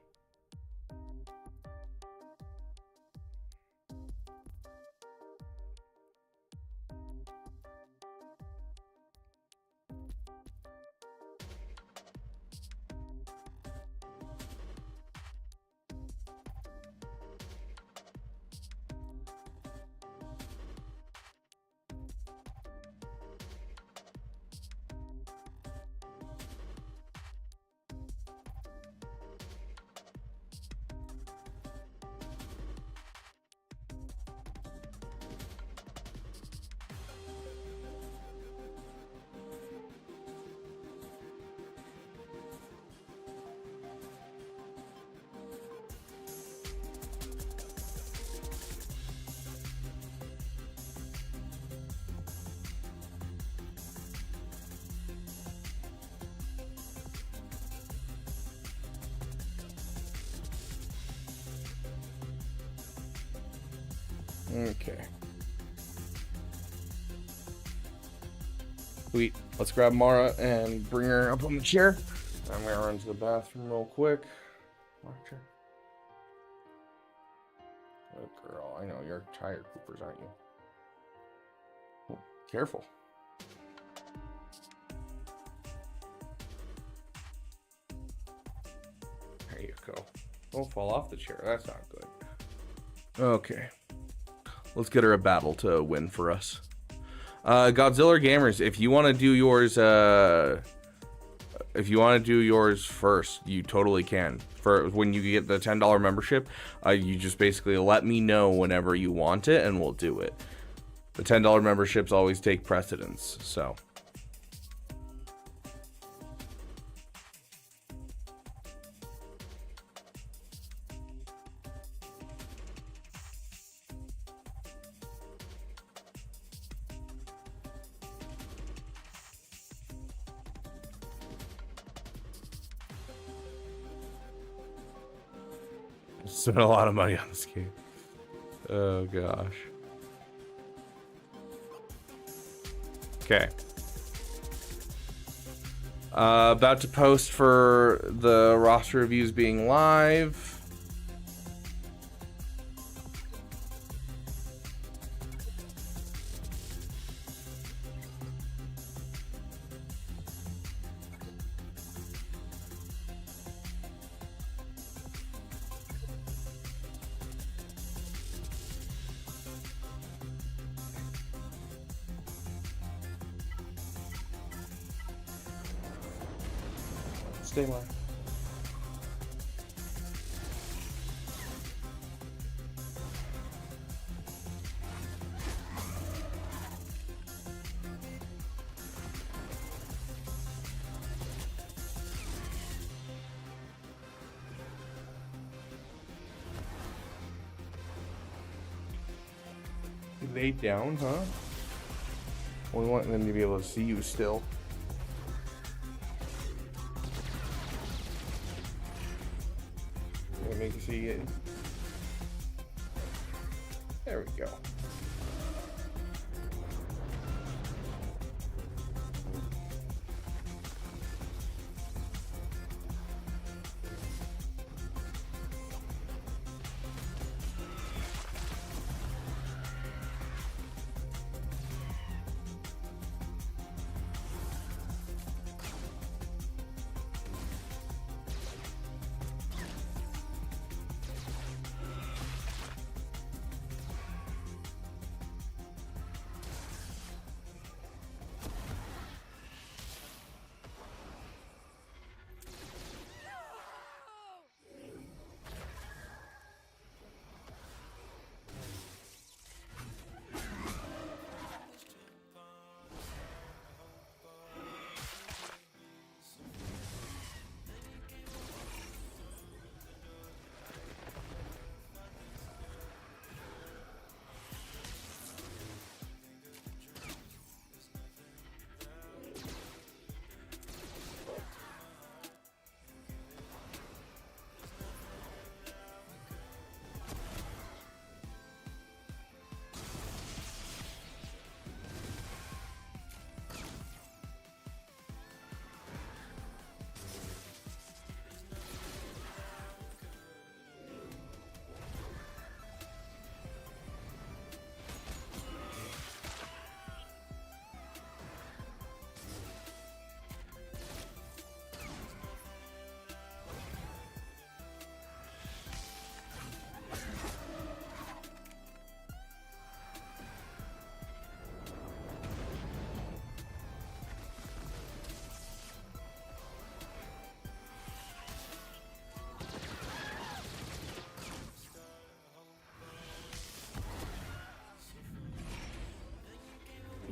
Okay. Sweet. Let's grab Mara and bring her up on the chair. I'm gonna run to the bathroom real quick. Watch her. Oh, girl, I know you're tired, Coopers, aren't you? Oh, careful. There you go. Don't fall off the chair. That's not good. Okay. Let's get her a battle to win for us. Godzilla Gamers, if you want to do yours, first, you totally can. For when you get the $10 membership, you just basically let me know whenever you want it, and we'll do it. The $10 memberships always take precedence, so. Spent a lot of money on this game. Oh gosh. Okay. About to post for the roster reviews being live. Stay live. You laid down, huh? We want them to be able to see you still. Make you see it. There we go.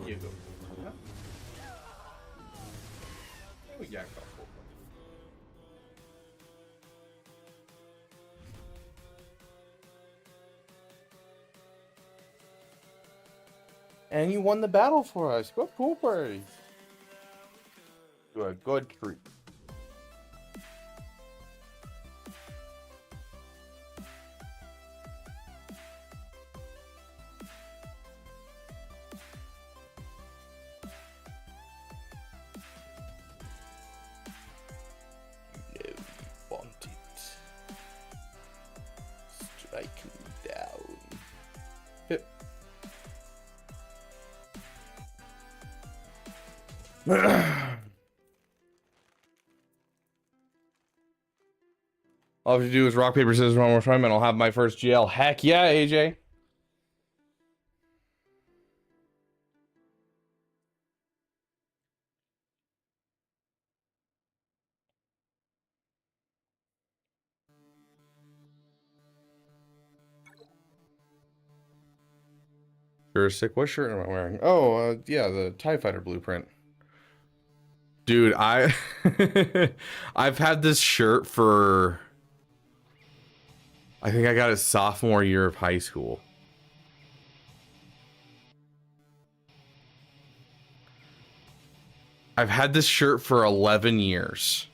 You go. We got a couple. And you won the battle for us. Good poopers. You're a good treat. All I have to do is rock, paper, scissors one more time, and I'll have my first GL. Heck yeah, AJ. Sure, sick. What shirt am I wearing? Oh, yeah, the TIE Fighter blueprint. Dude, I've had this shirt for, I think I got it sophomore year of high school. I've had this shirt for 11 years.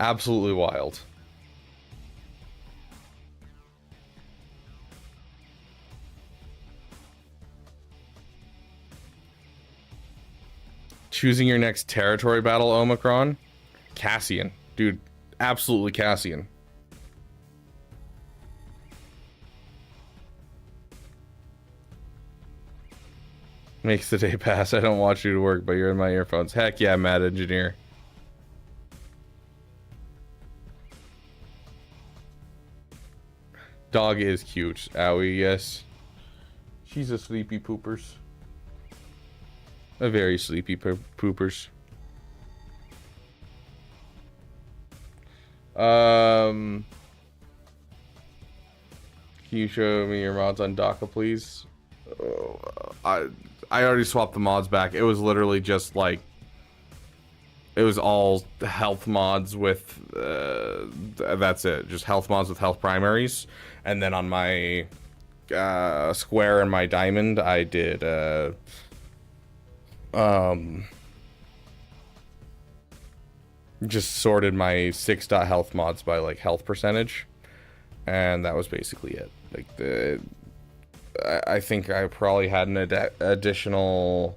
Absolutely wild. Choosing your next territory battle, Omicron? Cassian. Dude, absolutely Cassian. Makes the day pass. I don't watch you to work, but you're in my earphones. Heck yeah, Mad Engineer. Dog is cute. Owie, yes. She's a sleepy poopers. A very sleepy poopers. Can you show me your mods on DACA, please? I already swapped the mods back. It was literally just like, it was all health mods with that's it, just health mods with health primaries. And then on my square and my diamond, I did just sorted my 6.health mods by like health percentage, and that was basically it. Like I think I probably had an additional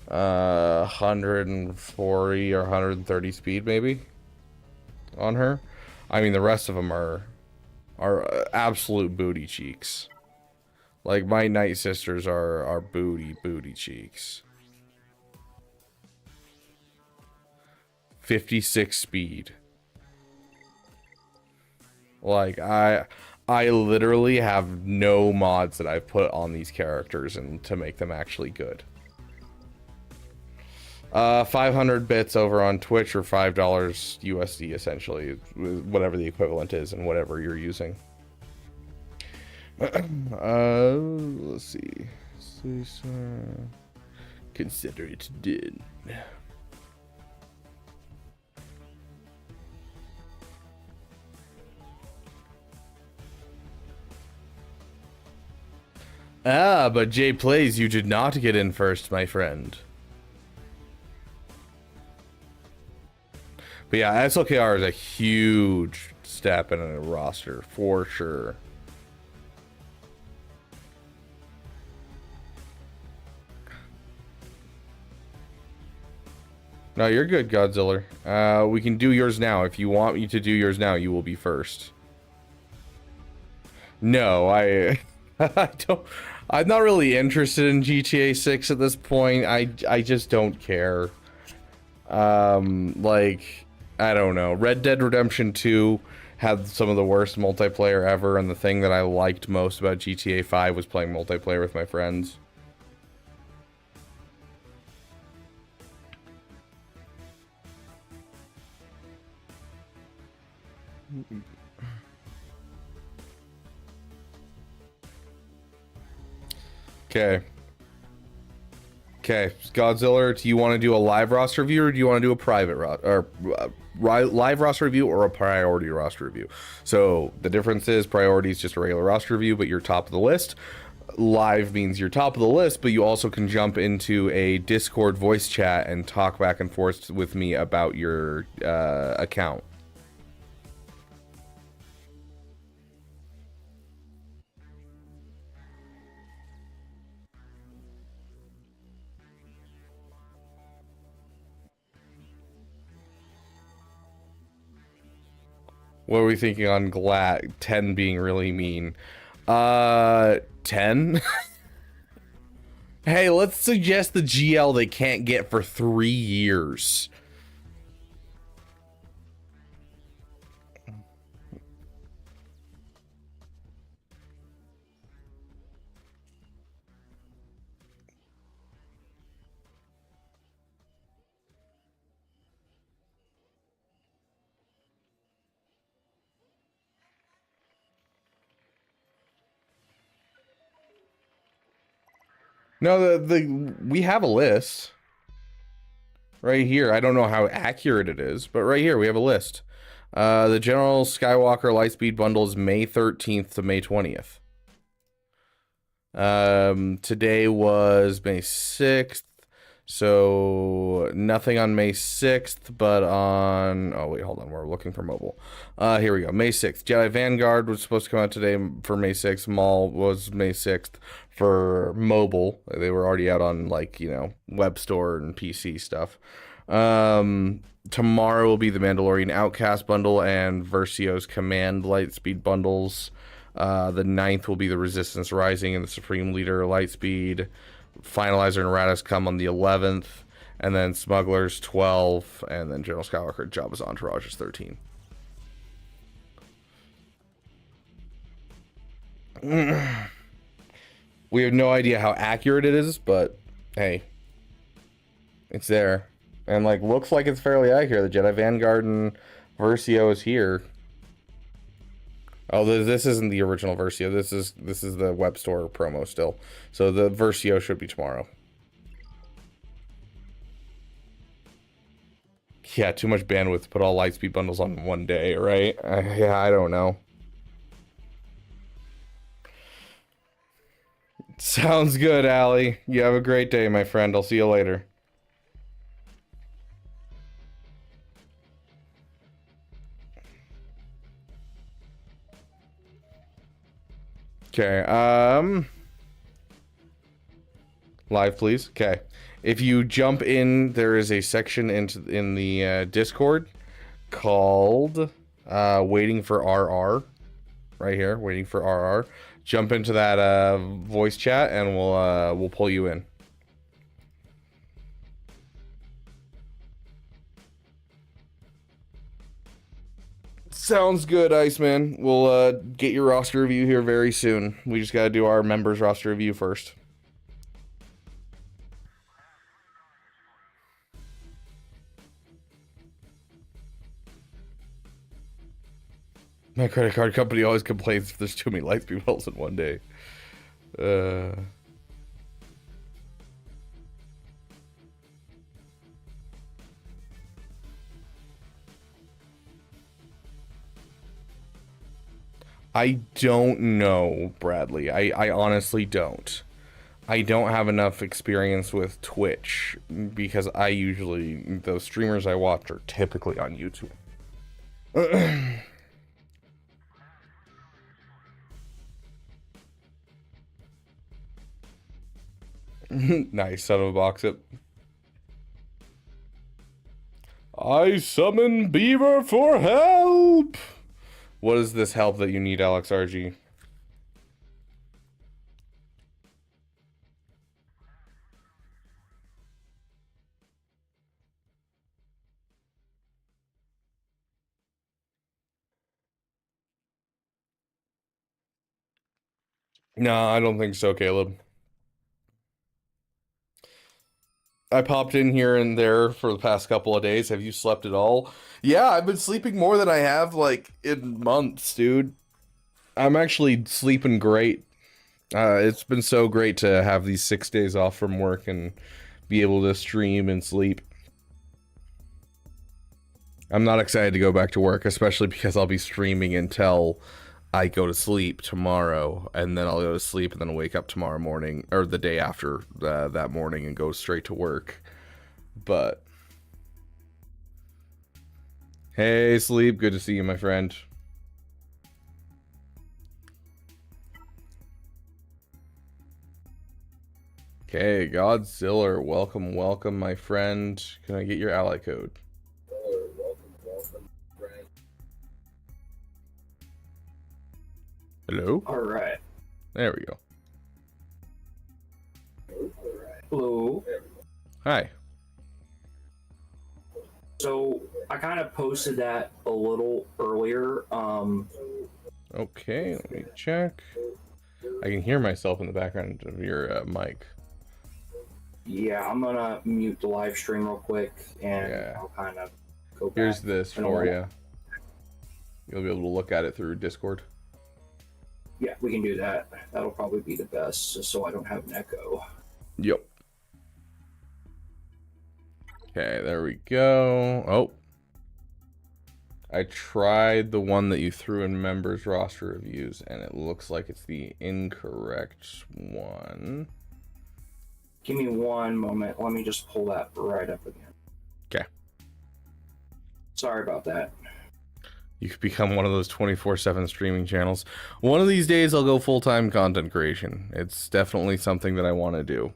140 or 130 speed maybe on her. I mean, the rest of them are absolute booty cheeks. Like, my Night Sisters are booty cheeks. 56 speed. Like, I literally have no mods that I've put on these characters and to make them actually good. 500 bits over on Twitch, or $5 USD, essentially, whatever the equivalent is and whatever you're using. Let's see. Consider it done. Ah, but Jay Plays, you did not get in first, my friend. But yeah, SLKR is a huge step in a roster, for sure. No, you're good, Godzilla. We can do yours now. If you want me to do yours now, you will be first. No, I don't. I'm not really interested in GTA 6 at this point. I just don't care. Like, I don't know. Red Dead Redemption 2 had some of the worst multiplayer ever, and the thing that I liked most about GTA 5 was playing multiplayer with my friends. Okay. Okay, Godzilla, do you want to do a live roster review, or do you want to do a private live roster review or a priority roster review? So the difference is priority is just a regular roster review, but you're top of the list. Live means you're top of the list, but you also can jump into a Discord voice chat and talk back and forth with me about your account. What are we thinking on 10 being really mean? 10? Hey, let's suggest the GL they can't get for 3 years. No, we have a list right here. I don't know how accurate it is, but right here we have a list. The General Skywalker Lightspeed bundle is May 13th to May 20th. Today was May 6th, So nothing on May 6th, but on, oh wait, hold on, we're looking for mobile. Here we go, May 6th. Jedi Vanguard was supposed to come out today for May 6th. Maul was May 6th for mobile. They were already out on, like, you know, web store and PC stuff. Tomorrow will be the Mandalorian Outcast bundle and Versio's Command Lightspeed bundles. The 9th will be the Resistance Rising and the Supreme Leader Lightspeed. Finalizer and Radis come on the 11th, and then Smugglers 12, and then General Skywalker Jabba's Entourage is 13. We have no idea how accurate it is, but hey, it's there, and like looks like it's fairly accurate. The Jedi Vanguard and Versio is here. Oh, this isn't the original Versio. This is the web store promo still. So the Versio should be tomorrow. Yeah, too much bandwidth to put all Lightspeed bundles on one day, right? Yeah, I don't know. Sounds good, Allie. You have a great day, my friend. I'll see you later. Okay, live, please. Okay. If you jump in, there is a section in the Discord called Waiting for RR. Right here, Waiting for RR. Jump into that voice chat and we'll pull you in. Sounds good, Iceman. We'll get your roster review here very soon. We just gotta do our members roster review first. My credit card company always complains if there's too many Lightspeed belts in one day. I don't know, Bradley. I honestly don't. I don't have enough experience with Twitch because I usually, the streamers I watch are typically on YouTube. Nice, son of a box it. I summon Beaver for help! What is this help that you need, Alex RG? No, I don't think so, Caleb. I popped in here and there for the past couple of days. Have you slept at all? Yeah, I've been sleeping more than I have, like, in months, dude. I'm actually sleeping great. It's been so great to have these 6 days off from work and be able to stream and sleep. I'm not excited to go back to work, especially because I'll be streaming until I go to sleep tomorrow, and then I'll go to sleep and then wake up tomorrow morning, or the day after that morning, and go straight to work. But hey, Sleep, good to see you, my friend. Okay, Godzilla, welcome, welcome, my friend. Can I get your ally code? Hello? Alright. There we go. Hello. Hi. So, I kind of posted that a little earlier. Okay, let me check. I can hear myself in the background of your mic. Yeah, I'm gonna mute the live stream real quick, and Yeah. I'll kind of go back. Here's this for you. You'll be able to look at it through Discord. Yeah, we can do that. That'll probably be the best, just so I don't have an echo. Yep. Okay, there we go. Oh. I tried the one that you threw in members roster reviews, and it looks like it's the incorrect one. Give me one moment. Let me just pull that right up again. Okay. Sorry about that. You could become one of those 24/7 streaming channels. One of these days, I'll go full-time content creation. It's definitely something that I want to do.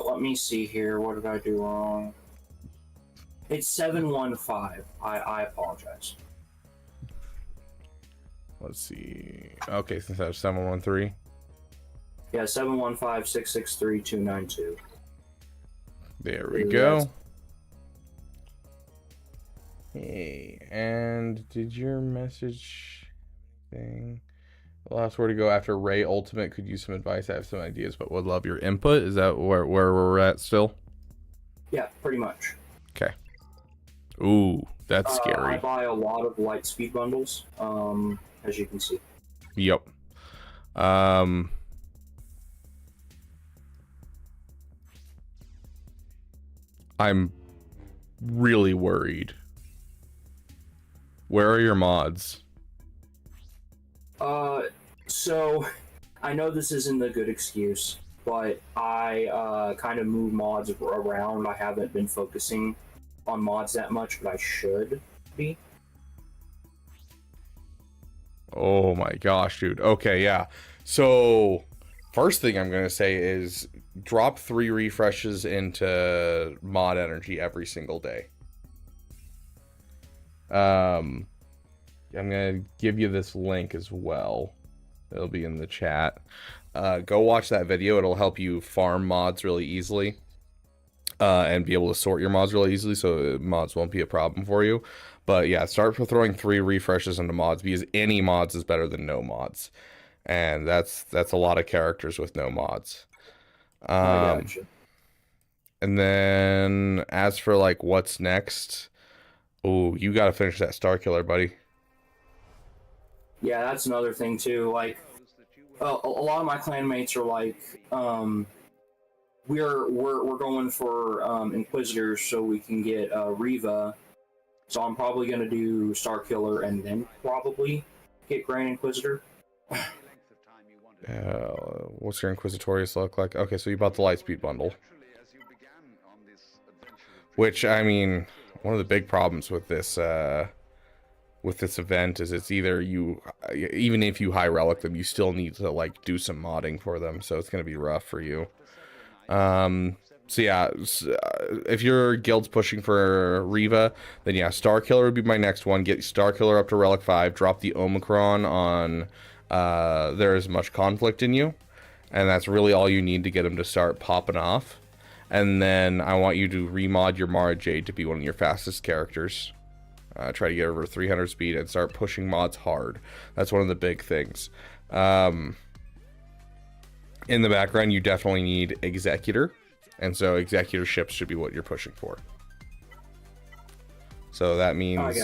Let me see here. What did I do wrong? It's 715. I apologize. Let's see. Okay, since that was 713. Yeah, 715-663-292. There we go. Hey, and did your message thing? Last word to go after Ray Ultimate. Could use some advice. I have some ideas, but would love your input. Is that where we're at still? Yeah, pretty much. Okay. Ooh, that's scary. I buy a lot of light speed bundles, as you can see. Yep. I'm really worried. Where are your mods? So I know this isn't a good excuse, but I kind of move mods around. I haven't been focusing on mods that much, but I should be. Oh my gosh, dude. Okay, yeah. So first thing I'm gonna say is drop 3 refreshes into mod energy every single day. I'm gonna give you this link as well. It'll be in the chat. Go watch that video. It'll help you farm mods really easily. And be able to sort your mods really easily, so mods won't be a problem for you. But yeah, start throwing 3 refreshes into mods, because any mods is better than no mods. And that's a lot of characters with no mods. I gotcha. And then as for like what's next, oh, you gotta finish that Star Killer, buddy. Yeah, that's another thing too. Like, a lot of my clanmates are like, we're going for Inquisitors so we can get Riva. So I'm probably gonna do Star Killer and then probably get Grand Inquisitor. What's your Inquisitorius look like? Okay, so you bought the Lightspeed bundle. Which, I mean, one of the big problems with this event is it's either you, even if you high relic them, you still need to like do some modding for them, so it's gonna be rough for you. So yeah, if your guild's pushing for Riva, then yeah, Star Killer would be my next one. Get Star Killer up to Relic 5, drop the Omicron on There Is Much Conflict in You, and that's really all you need to get him to start popping off. And then I want you to remod your Mara Jade to be one of your fastest characters. Try to get over 300 speed and start pushing mods hard. That's one of the big things. In the background, you definitely need Executor. And so Executorships should be what you're pushing for. So that means,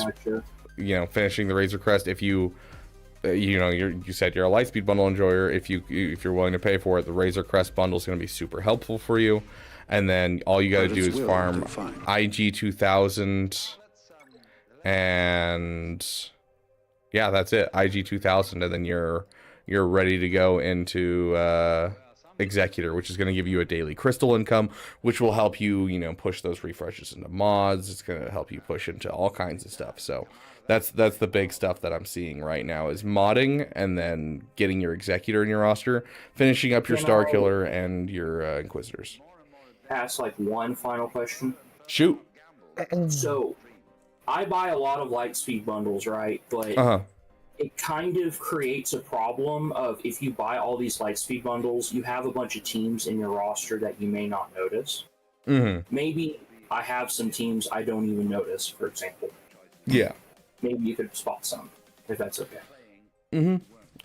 you know, finishing the Razor Crest. If you, you said you're a Lightspeed bundle enjoyer. If you're willing to pay for it, the Razor Crest bundle is going to be super helpful for you. And then all you got to do is farm IG 2000. And yeah, that's it. IG 2000, and then you're ready to go into Executor, which is going to give you a daily crystal income, which will help you, push those refreshes into mods. It's going to help you push into all kinds of stuff. So that's the big stuff that I'm seeing right now is modding, and then getting your Executor in your roster, finishing up your Star Killer and your Inquisitors. Ask like one final question. Shoot. So I buy a lot of Lightspeed bundles, right? But it kind of creates a problem of if you buy all these Lightspeed bundles, you have a bunch of teams in your roster that you may not notice. Maybe I have some teams I don't even notice, for example. Yeah. Maybe you could spot some, if that's okay.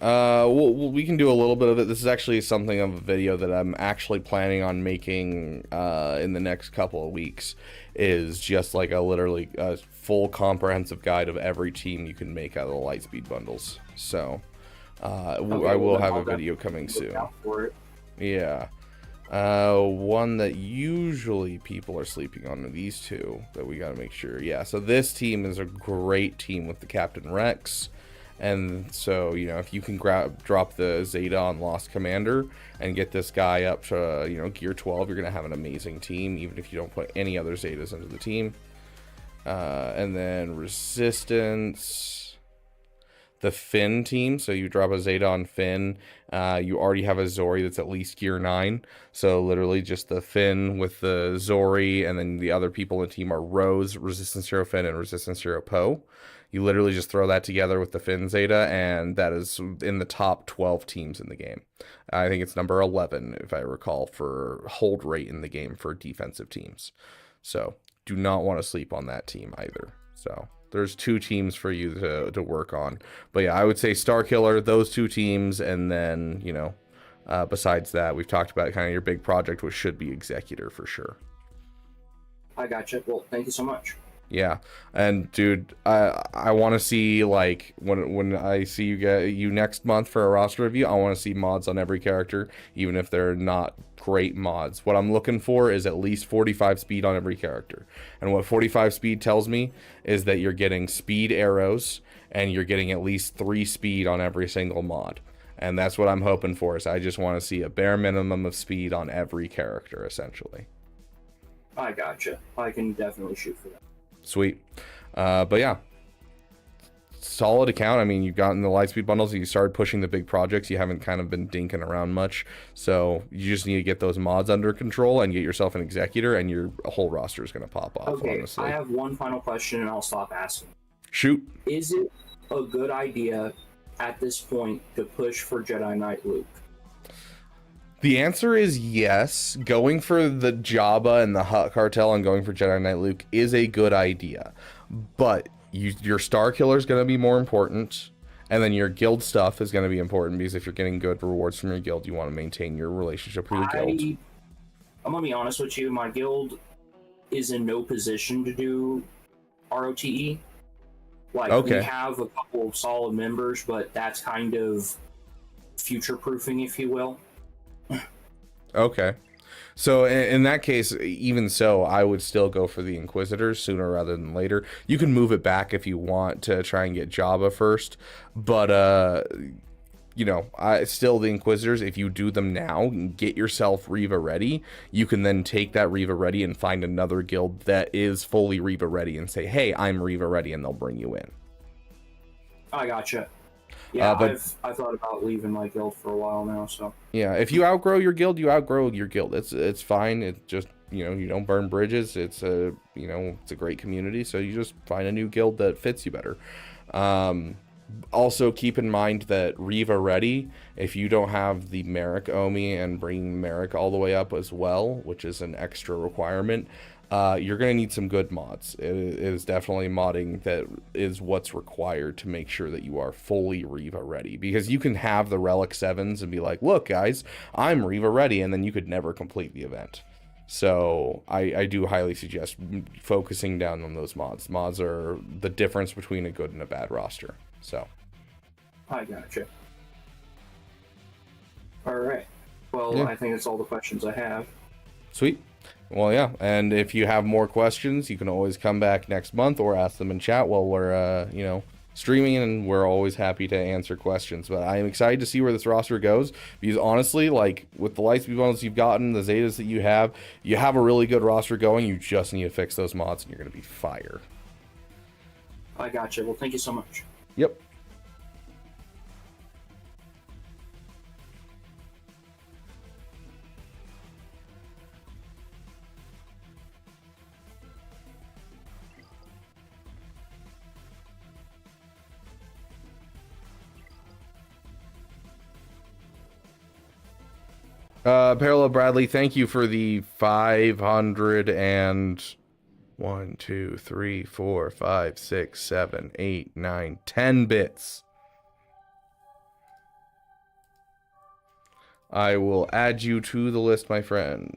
We can do a little bit of it. This is actually something of a video that I'm actually planning on making in the next couple of weeks. Is just like literally a full comprehensive guide of every team you can make out of the Lightspeed bundles. So I will have a video coming soon. Yeah. One that usually people are sleeping on are these two that we got to make sure. Yeah, so this team is a great team with the Captain Rex. And so, you know, if you can drop the Zeta on Lost Commander and get this guy up to, you know, gear 12, you're going to have an amazing team, even if you don't put any other Zetas into the team. And then Resistance, the Finn team. So you drop a Zeta on Finn. You already have a Zori that's at least gear 9. So literally just the Finn with the Zori, and then the other people in the team are Rose, Resistance Hero Finn, and Resistance Hero Poe. You literally just throw that together with the Finn Zeta, and that is in the top 12 teams in the game. I think it's number 11, if I recall, for hold rate in the game for defensive teams. So do not want to sleep on that team either. So there's 2 teams for you to work on. But yeah, I would say Starkiller, those 2 teams, and then, you know, besides that, we've talked about kind of your big project, which should be Executor for sure. I gotcha. Well, thank you so much. Yeah, and dude, I want to see, like, when I see you next month for a roster review, I want to see mods on every character, even if they're not great mods. What I'm looking for is at least 45 speed on every character, and what 45 speed tells me is that you're getting speed arrows, and you're getting at least 3 speed on every single mod, and that's what I'm hoping for. Is I just want to see a bare minimum of speed on every character, essentially. I gotcha. I can definitely shoot for that. Sweet. But yeah, solid account. I mean, you've gotten the Lightspeed bundles and you started pushing the big projects. You haven't kind of been dinking around much, so you just need to get those mods under control and get yourself an Executor, and your whole roster is going to pop off. Okay, honestly. I have one final question and I'll stop asking. Shoot. Is it a good idea at this point to push for Jedi Knight Luke? The answer is yes. Going for the Jabba and the Hutt Cartel and going for Jedi Knight Luke is a good idea. But your Star Killer is going to be more important. And then your guild stuff is going to be important, because if you're getting good rewards from your guild, you want to maintain your relationship with your guild. I'm going to be honest with you. My guild is in no position to do ROTE. Like, okay, we have a couple of solid members, but that's kind of future-proofing, if you will. Okay, so in that case, even so, I would still go for the Inquisitors sooner rather than later. You can move it back if you want to try and get Jabba first, but you know, still the Inquisitors, if you do them now and get yourself Reva ready, you can then take that Reva ready and find another guild that is fully Reva ready and say, hey, I'm Reva ready, and they'll bring you in. I gotcha. Yeah, I've thought about leaving my guild for a while now, so. Yeah, if you outgrow your guild, you outgrow your guild. It's fine. It's just, you know, you don't burn bridges. It's a, you know, it's a great community, so you just find a new guild that fits you better. Also keep in mind that Reva ready, if you don't have the Merrick Omi and bringing Merrick all the way up as well, which is an extra requirement, you're going to need some good mods. It is definitely modding that is what's required to make sure that you are fully Reva ready, because you can have the Relic 7s and be like, look guys, I'm Reva ready, and then you could never complete the event. So I do highly suggest focusing down on those mods. Mods are the difference between a good and a bad roster. So I gotcha. All right. Well, yeah. I think that's all the questions I have. Sweet. Well, yeah. And if you have more questions, you can always come back next month or ask them in chat while we're, you know, streaming, and we're always happy to answer questions. But I am excited to see where this roster goes, because honestly, like, with the Lightspeed bundles you've gotten, the Zetas that you have a really good roster going. You just need to fix those mods and you're going to be fire. I gotcha. Well, thank you so much. Yep. Parallel Bradley, thank you for the 500 and 1, 2, 3, 4, 5, 6, 7, 8, 9, 10 bits. I will add you to the list, my friend.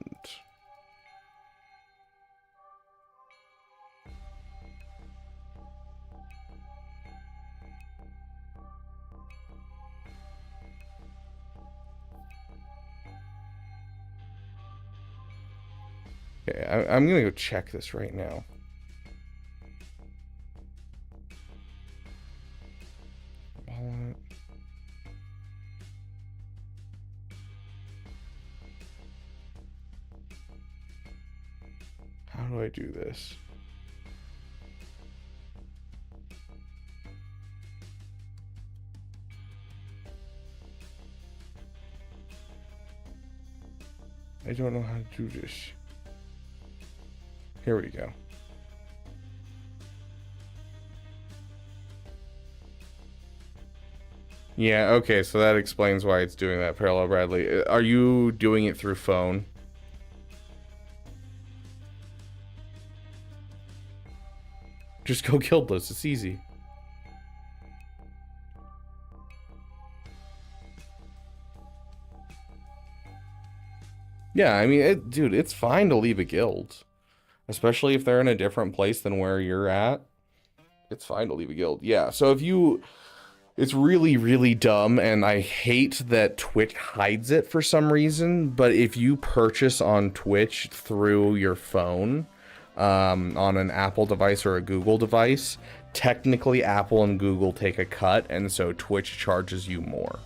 Okay, I'm gonna go check this right now. How do I do this? I don't know how to do this. Here we go. Yeah, okay, so that explains why it's doing that, Parallel Bradley. Are you doing it through phone? Just go guildless, it's easy. Yeah, I mean, dude, it's fine to leave a guild. Especially if they're in a different place than where you're at. It's fine to leave a guild. Yeah, so if you... It's really, really dumb, and I hate that Twitch hides it for some reason, but if you purchase on Twitch through your phone, on an Apple device or a Google device, technically Apple and Google take a cut, and so Twitch charges you more.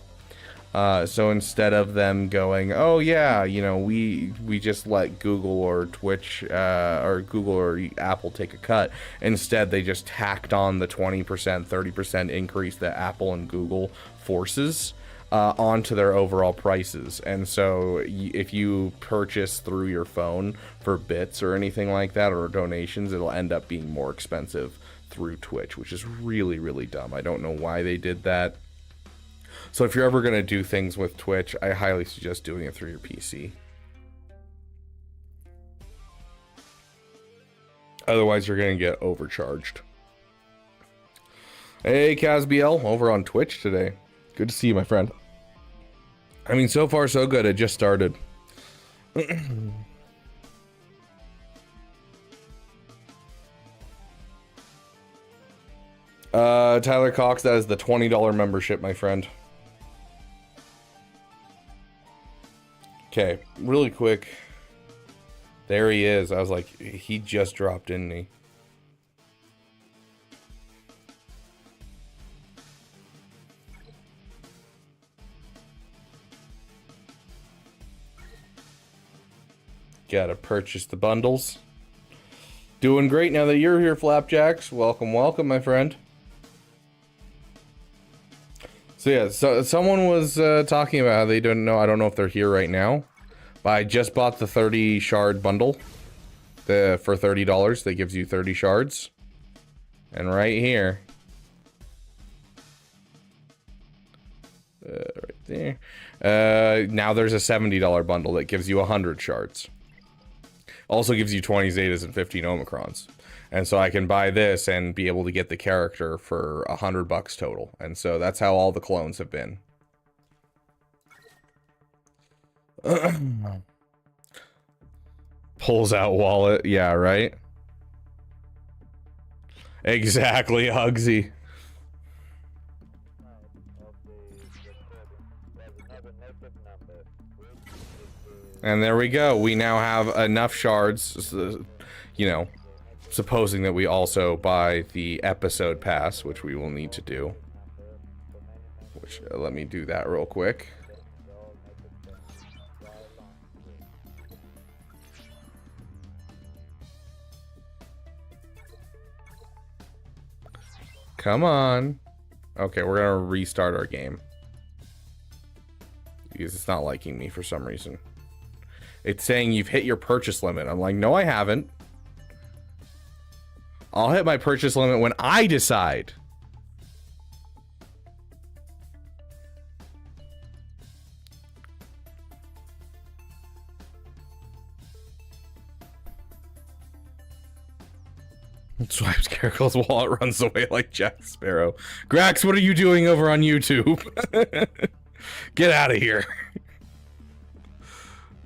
So instead of them going, oh yeah, you know, we just let Google or Twitch or Google or Apple take a cut, instead they just tacked on the 20%, 30% increase that Apple and Google forces onto their overall prices. And so if you purchase through your phone for bits or anything like that, or donations, it'll end up being more expensive through Twitch, which is really, really dumb. I don't know why they did that. So if you're ever going to do things with Twitch, I highly suggest doing it through your PC. Otherwise, you're going to get overcharged. Hey, Casbiel, over on Twitch today. Good to see you, my friend. I mean, so far so good. It just started. Tyler Cox, that is the $20 membership, my friend. Okay, really quick. There he is. I was like, he just dropped, didn't he? Gotta purchase the bundles. Doing great now that you're here, Flapjacks. Welcome, welcome, my friend. So yeah, so someone was talking about how they don't know. I don't know if they're here right now, but I just bought the 30 shard bundle. For $30, that gives you 30 shards. And right here, right there. Now there's a $70 bundle that gives you 100 shards. Also gives you 20 Zetas and 15 Omicrons. And so I can buy this and be able to get the character for $100 total. And so that's how all the clones have been. Pulls out wallet. Yeah, right? Exactly, Hugsy. And there we go. We now have enough shards, you know, supposing that we also buy the episode pass, which we will need to do. Which, let me do that real quick. Come on. Okay, we're gonna restart our game. Because it's not liking me for some reason. It's saying you've hit your purchase limit. I'm like, no, I haven't. I'll hit my purchase limit when I decide. Swipes Caracal's wallet, runs away like Jack Sparrow. Grax, what are you doing over on YouTube? Get out of here.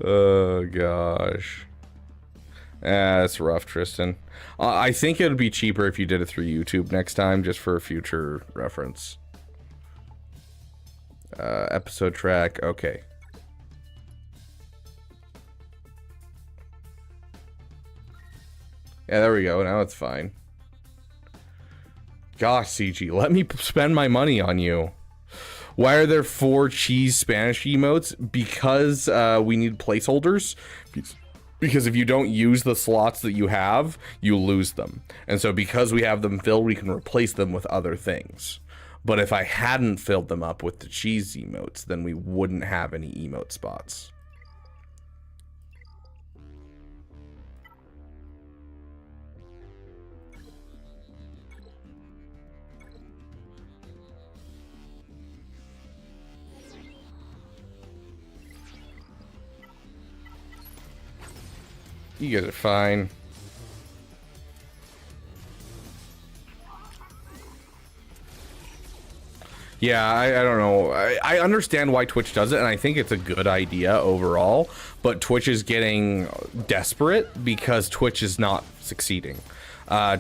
Oh gosh. That's rough, Tristan. I think it would be cheaper if you did it through YouTube next time, just for future reference. Episode track, okay. Yeah, there we go. Now it's fine. Gosh, CG, let me spend my money on you. Why are there 4 cheese Spanish emotes? Because we need placeholders. Because if you don't use the slots that you have, you lose them. And so because we have them filled, we can replace them with other things. But if I hadn't filled them up with the cheese emotes, then we wouldn't have any emote spots. You guys are fine. Yeah, I don't know. I understand why Twitch does it, and I think it's a good idea overall, but Twitch is getting desperate because Twitch is not succeeding.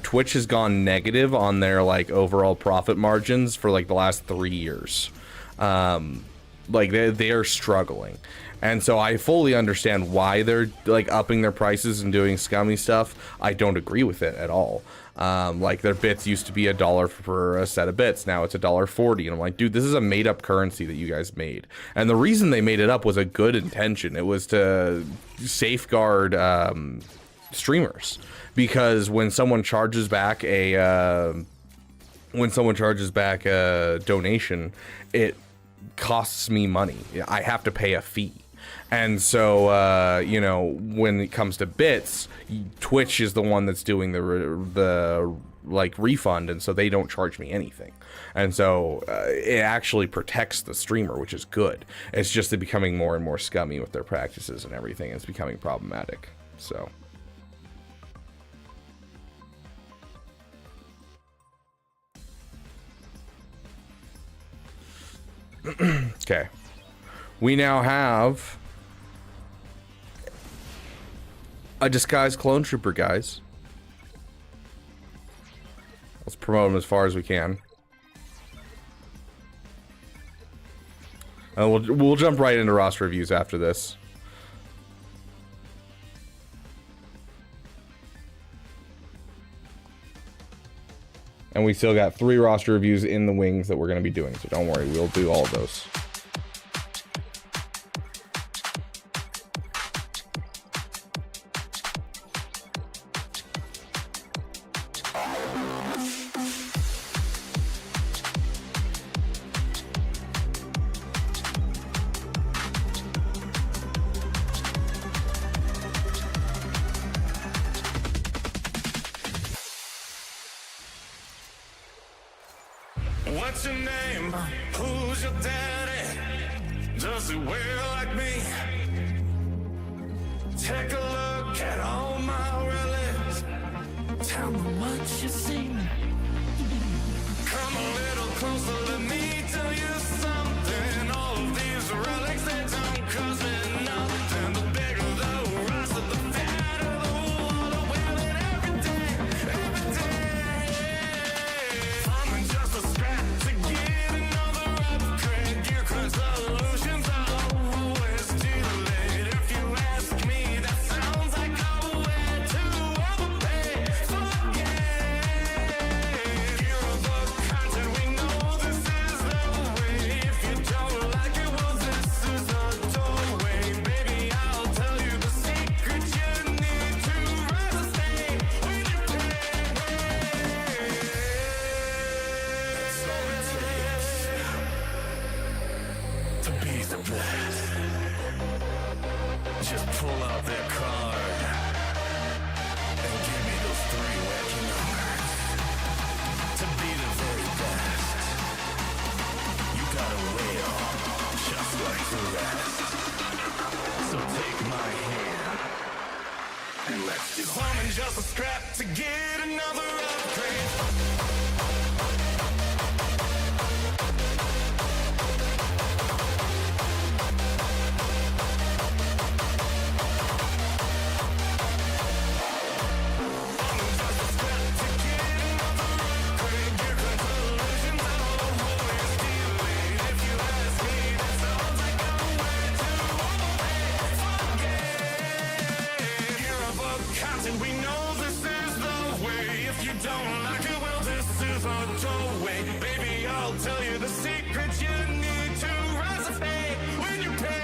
Twitch has gone negative on their like overall profit margins for like the last 3 years. Like they are struggling. And so I fully understand why they're like upping their prices and doing scummy stuff. I don't agree with it at all. Like their bits used to be $1 for a set of bits. Now it's $1.40. And I'm like, dude, this is a made up currency that you guys made. And the reason they made it up was a good intention. It was to safeguard streamers, because when someone charges back a donation, it costs me money. I have to pay a fee. And so, you know, when it comes to bits, Twitch is the one that's doing the like refund, and so they don't charge me anything. And so it actually protects the streamer, which is good. It's just they're becoming more and more scummy with their practices and everything. It's becoming problematic. So. Okay. We now have a disguised clone trooper, guys. Let's promote him as far as we can. And we'll jump right into roster reviews after this. And we still got 3 roster reviews in the wings that we're going to be doing, so don't worry, we'll do all of those. What's your name? Who's your daddy? Does he wear like me? Take a look at all my relics. Tell me what you see. Come a little closer, let me tell you something. All of these relics, they don't cost me nothing. The bigger the roster, the fatter the water. Well, it every day, every day. I'm just a scrap to get another upgrade. Gear crash solutions are always too late. If you ask me, that sounds like a way to overpay. Forget gear of the content. We know this is the way. If you don't like it, well, this is the doorway. Baby, I'll tell you the secret you need to rise and stay when you pay. That's all it takes to be the best. Just pull out that card and give me those 3 wacky numbers. To be the very best, you gotta wail just like the rest. So take my hand and let's do it. I'm just a scrap to get another upgrade. I'll tell you the secret you need to rise to fame when you pay.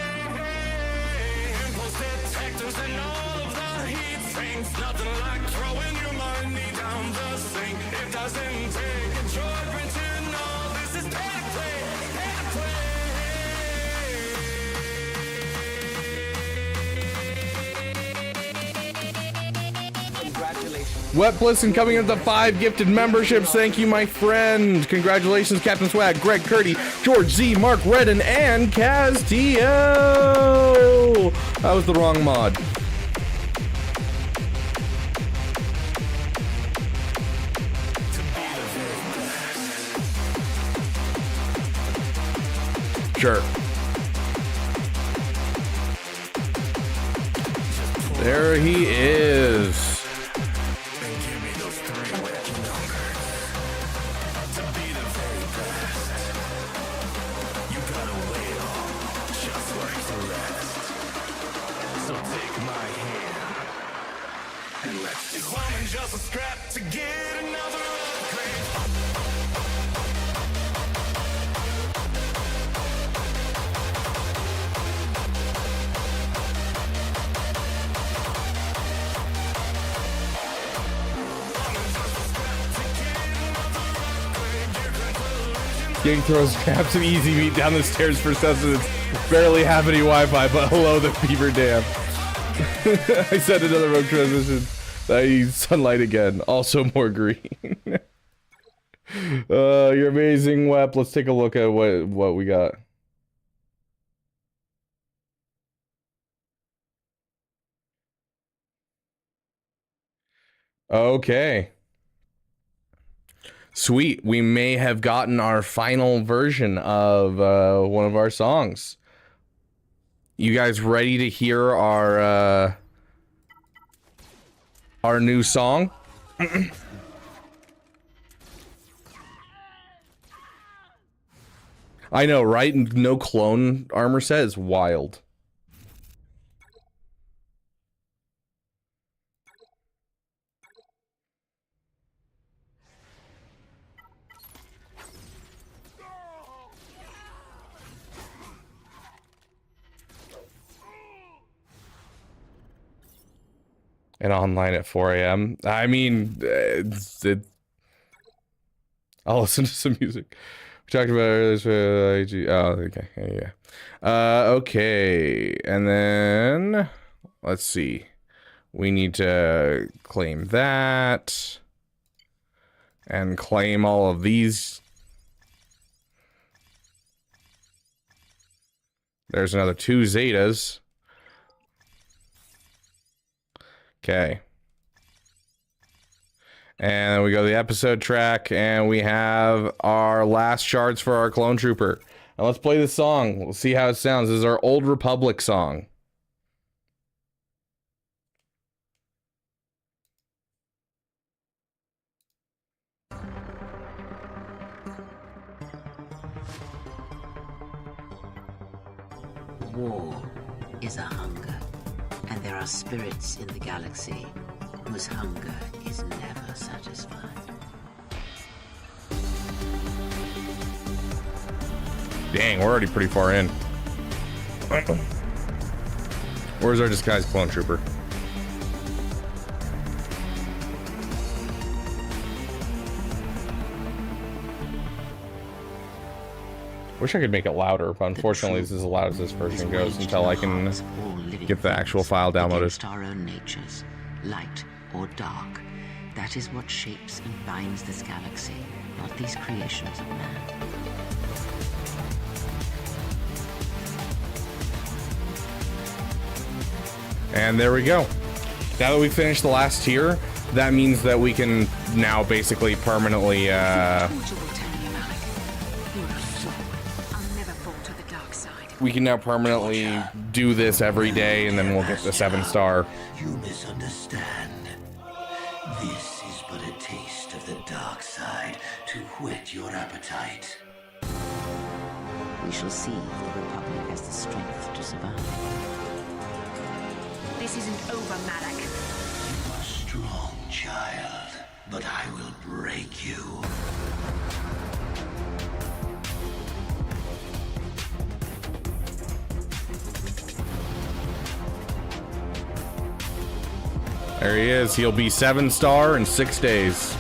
Impulse detectors and all of the heat sinks. Nothing like throwing your money down the sink. It doesn't take a Jordan to know this is pay to play, pay to play. Wep One coming in with the 5 gifted memberships. Thank you, my friend. Congratulations, Captain Swag, Greg Curdy, George Z, Mark Redden, and Castillo. That was the wrong mod. Sure. There he is. Just a scrap to get another upgrade. Gang throws scraps of easy meat down the stairs for sustenance. Barely have any Wi-Fi, but hello, the Beaver Dam. I said another rogue transmission. I use sunlight again. Also more green. You're amazing, Wep. Let's take a look at what we got. Okay. Sweet. We may have gotten our final version of one of our songs. You guys ready to hear our new song? I know, right? No clone armor set is wild. And online at 4 a.m. I mean, I'll listen to some music. We talked about it earlier. Oh, okay. Yeah. Okay. And then, let's see. We need to claim that. And claim all of these. There's another 2 Zetas. Okay. And then we go to the episode track, and we have our last shards for our clone trooper. And let's play the song. We'll see how it sounds. This is our Old Republic song. War is a hunger, and there are spirits in the galaxy whose hunger is never satisfied. Dang, we're already pretty far in. Where's our disguised clone trooper? Wish I could make it louder, but unfortunately this is as loud as this version goes until I can get the actual file downloaded. Our own natures, light or dark. That is what shapes and binds this galaxy, not these creations of man. And there we go. Now that we finished the last tier, that means that we can now basically permanently we can now permanently do this every day, and then we'll get the 7-star. You misunderstand. This is but a taste of the dark side to whet your appetite. We shall see if the Republic has the strength to survive. This isn't over, Malak. You are strong, child, but I will break you. There he is. He'll be 7-star in 6 days.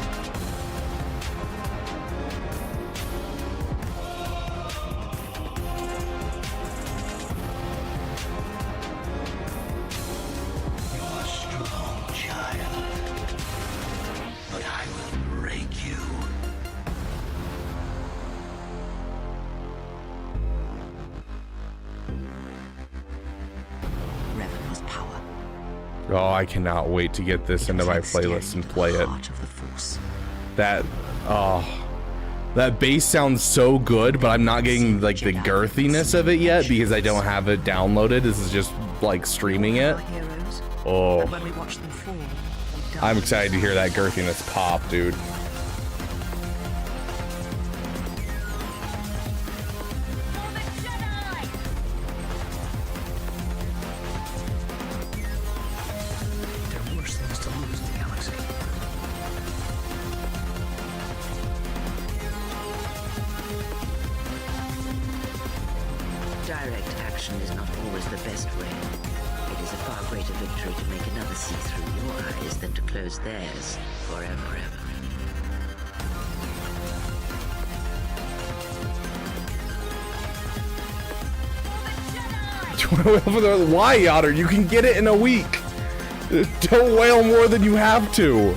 You are strong, child. But I will break you. Revan was power. Oh, I cannot wait to get this into my playlist and play it. That, oh, that bass sounds so good, but I'm not getting like the girthiness of it yet because I don't have it downloaded. This is just like streaming it. Oh, I'm excited to hear that girthiness pop, dude. Direct action is not always the best way. It is a far greater victory to make another see through your eyes than to close theirs forever, ever. Why, Otter? You can get it in a week. Don't wail more than you have to.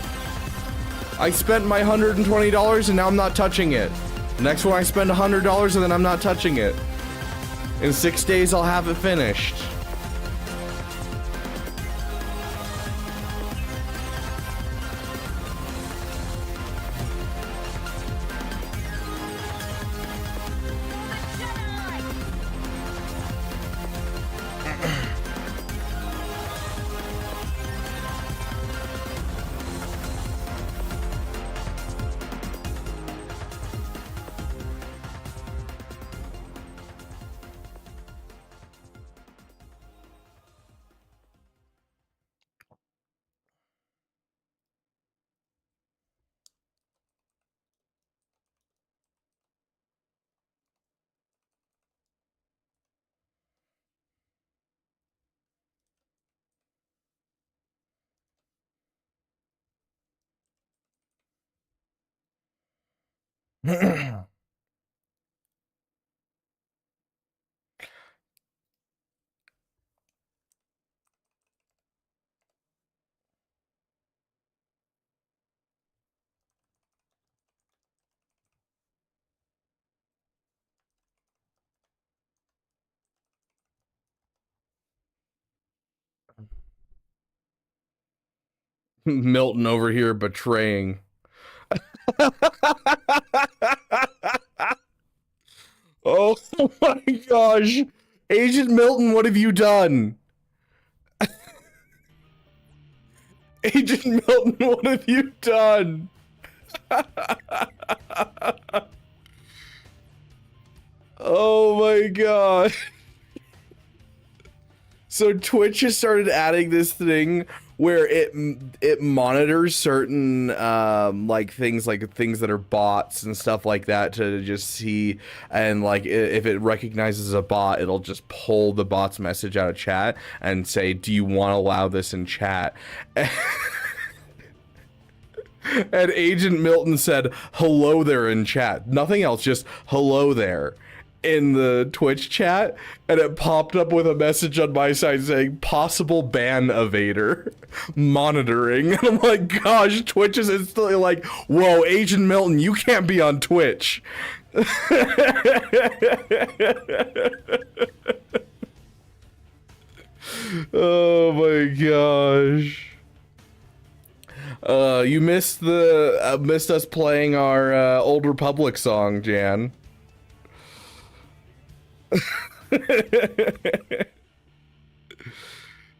I spent my $120 and now I'm not touching it. Next one I spend $100 and then I'm not touching it. In 6 days I'll have it finished. Milton over here betraying. Oh my gosh. Agent Milton, what have you done? Agent Milton, what have you done? Oh my god. So Twitch has started adding this thing where it monitors certain like things that are bots and stuff like that to just see, and like if it recognizes a bot, it'll just pull the bot's message out of chat and say, do you want to allow this in chat? And Agent Milton said hello there in chat, nothing else, just hello there in the Twitch chat, and it popped up with a message on my side saying possible ban evader monitoring. And I'm like, gosh, Twitch is instantly like, whoa, Agent Milton, you can't be on Twitch. Oh my gosh. You missed us playing our Old Republic song, Jan.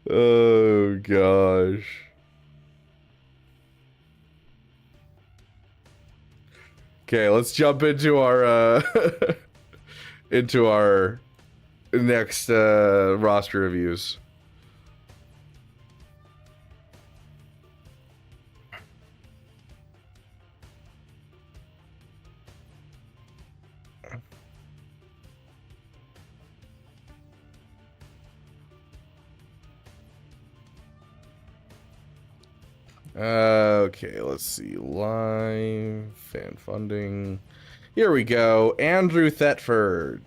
Oh gosh. Okay, let's jump into our into our next roster reviews. Okay, let's see. Live fan funding. Here we go. Andrew Thetford.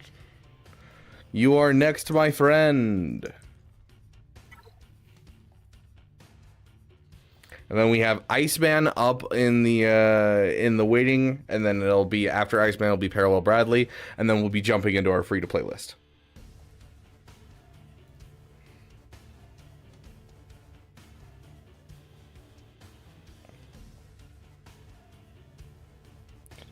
You are next, my friend. And then we have Iceman up in the waiting, and then it'll be after Iceman, it'll be Parallel Bradley, and then we'll be jumping into our free-to-play list.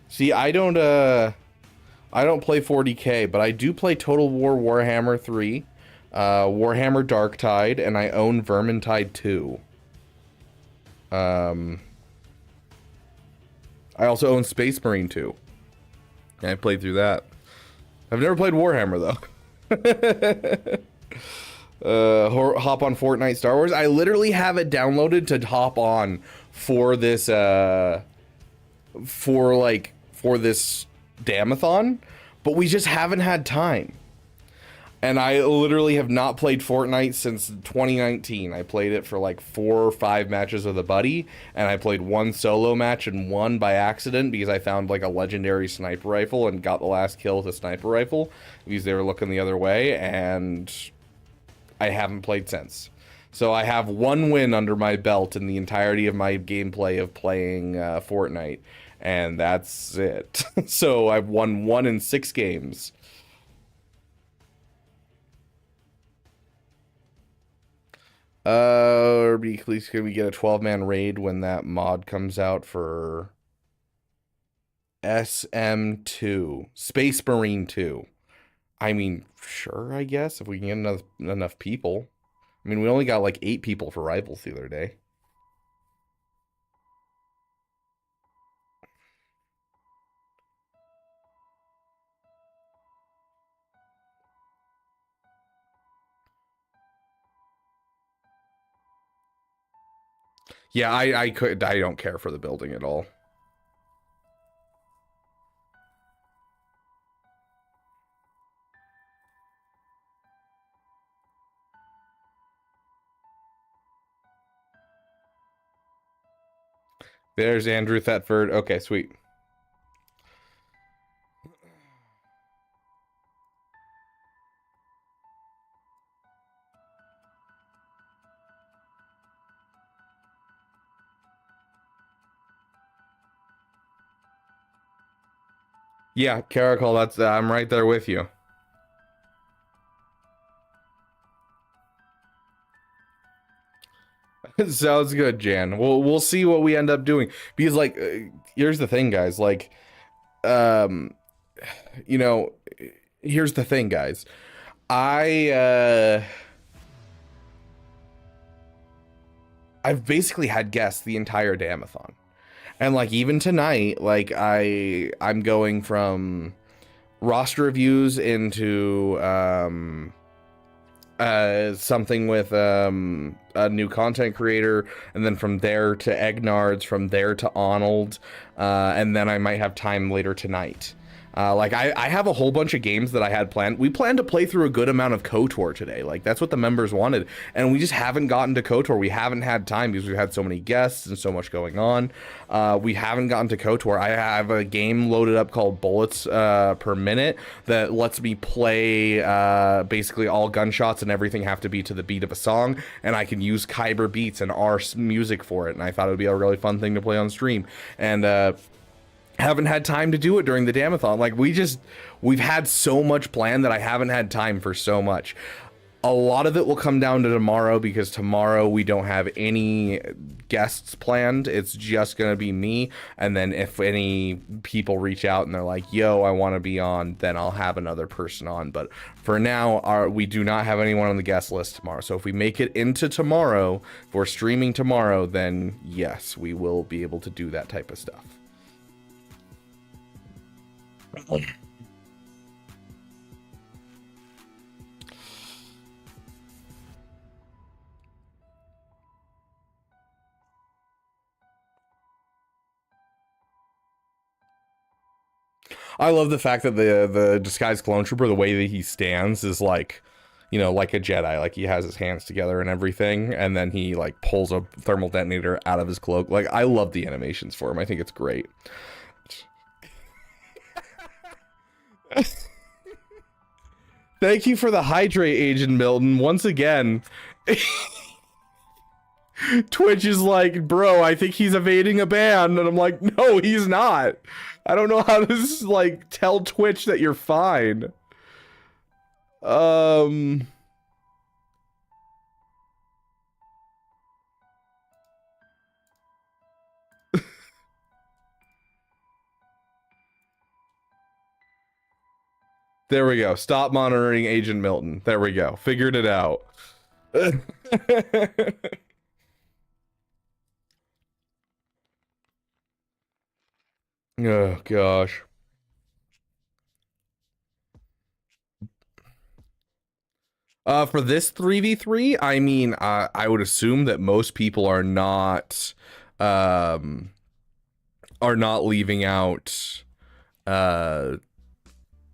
See, I don't play 40K, but I do play Total War Warhammer 3, Warhammer Darktide, and I own Vermintide 2. I also own Space Marine 2. And I played through that. I've never played Warhammer though. Hop on Fortnite Star Wars. I literally have it downloaded to hop on for this for this Damathon, but we just haven't had time. And I literally have not played Fortnite since 2019. I played it for like 4 or 5 matches with a buddy, and I played 1 solo match and won by accident because I found like a legendary sniper rifle and got the last kill with a sniper rifle because they were looking the other way, and I haven't played since. So I have 1 win under my belt in the entirety of my gameplay of playing Fortnite, and that's it. So I've won 1 in 6 games. Please, can we get a 12-man raid when that mod comes out for SM2, Space Marine 2? I mean, sure, I guess, if we can get enough people. I mean, we only got like 8 people for Rivals the other day. Yeah, I don't care for the building at all. There's Andrew Thetford. Okay, sweet. Yeah, Caracol, that's I'm right there with you. Sounds good, Jan. We'll see what we end up doing, because like here's the thing, guys. Like you know, here's the thing, guys. I've basically had guests the entire Damathon. And like even tonight, like I'm going from roster reviews into something with a new content creator, and then from there to Egnards, from there to Ahnald, and then I might have time later tonight. Like I have a whole bunch of games that I had planned. We planned to play through a good amount of KOTOR today. Like that's what the members wanted, and we just haven't gotten to KOTOR. We haven't had time because we've had so many guests and so much going on. We haven't gotten to KOTOR. I have a game loaded up called Bullets Per Minute that lets me play basically all gunshots and everything have to be to the beat of a song, and I can use Kyber beats and R music for it. And I thought it would be a really fun thing to play on stream. And haven't had time to do it during the Damathon. Like we've had so much planned that I haven't had time for so much. A lot of it will come down to tomorrow, because tomorrow we don't have any guests planned. It's just gonna be me, and then if any people reach out and they're like, yo, I want to be on, then I'll have another person on. But for now, we do not have anyone on the guest list tomorrow. So if we make it into tomorrow, if we're streaming tomorrow, then yes, we will be able to do that type of stuff. I love the fact that the disguised clone trooper, the way that he stands is like, you know, like a Jedi, like he has his hands together and everything, and then he like pulls a thermal detonator out of his cloak. Like, I love the animations for him. I think it's great. Thank you for the hydrate, Agent Milton. Once again, Twitch is like, bro, I think he's evading a ban, and I'm like, no, he's not. I don't know how to like tell Twitch that you're fine. There we go. Stop monitoring Agent Milton. There we go. Figured it out. Oh, gosh. For this 3v3, I mean, I would assume that most people are not leaving out,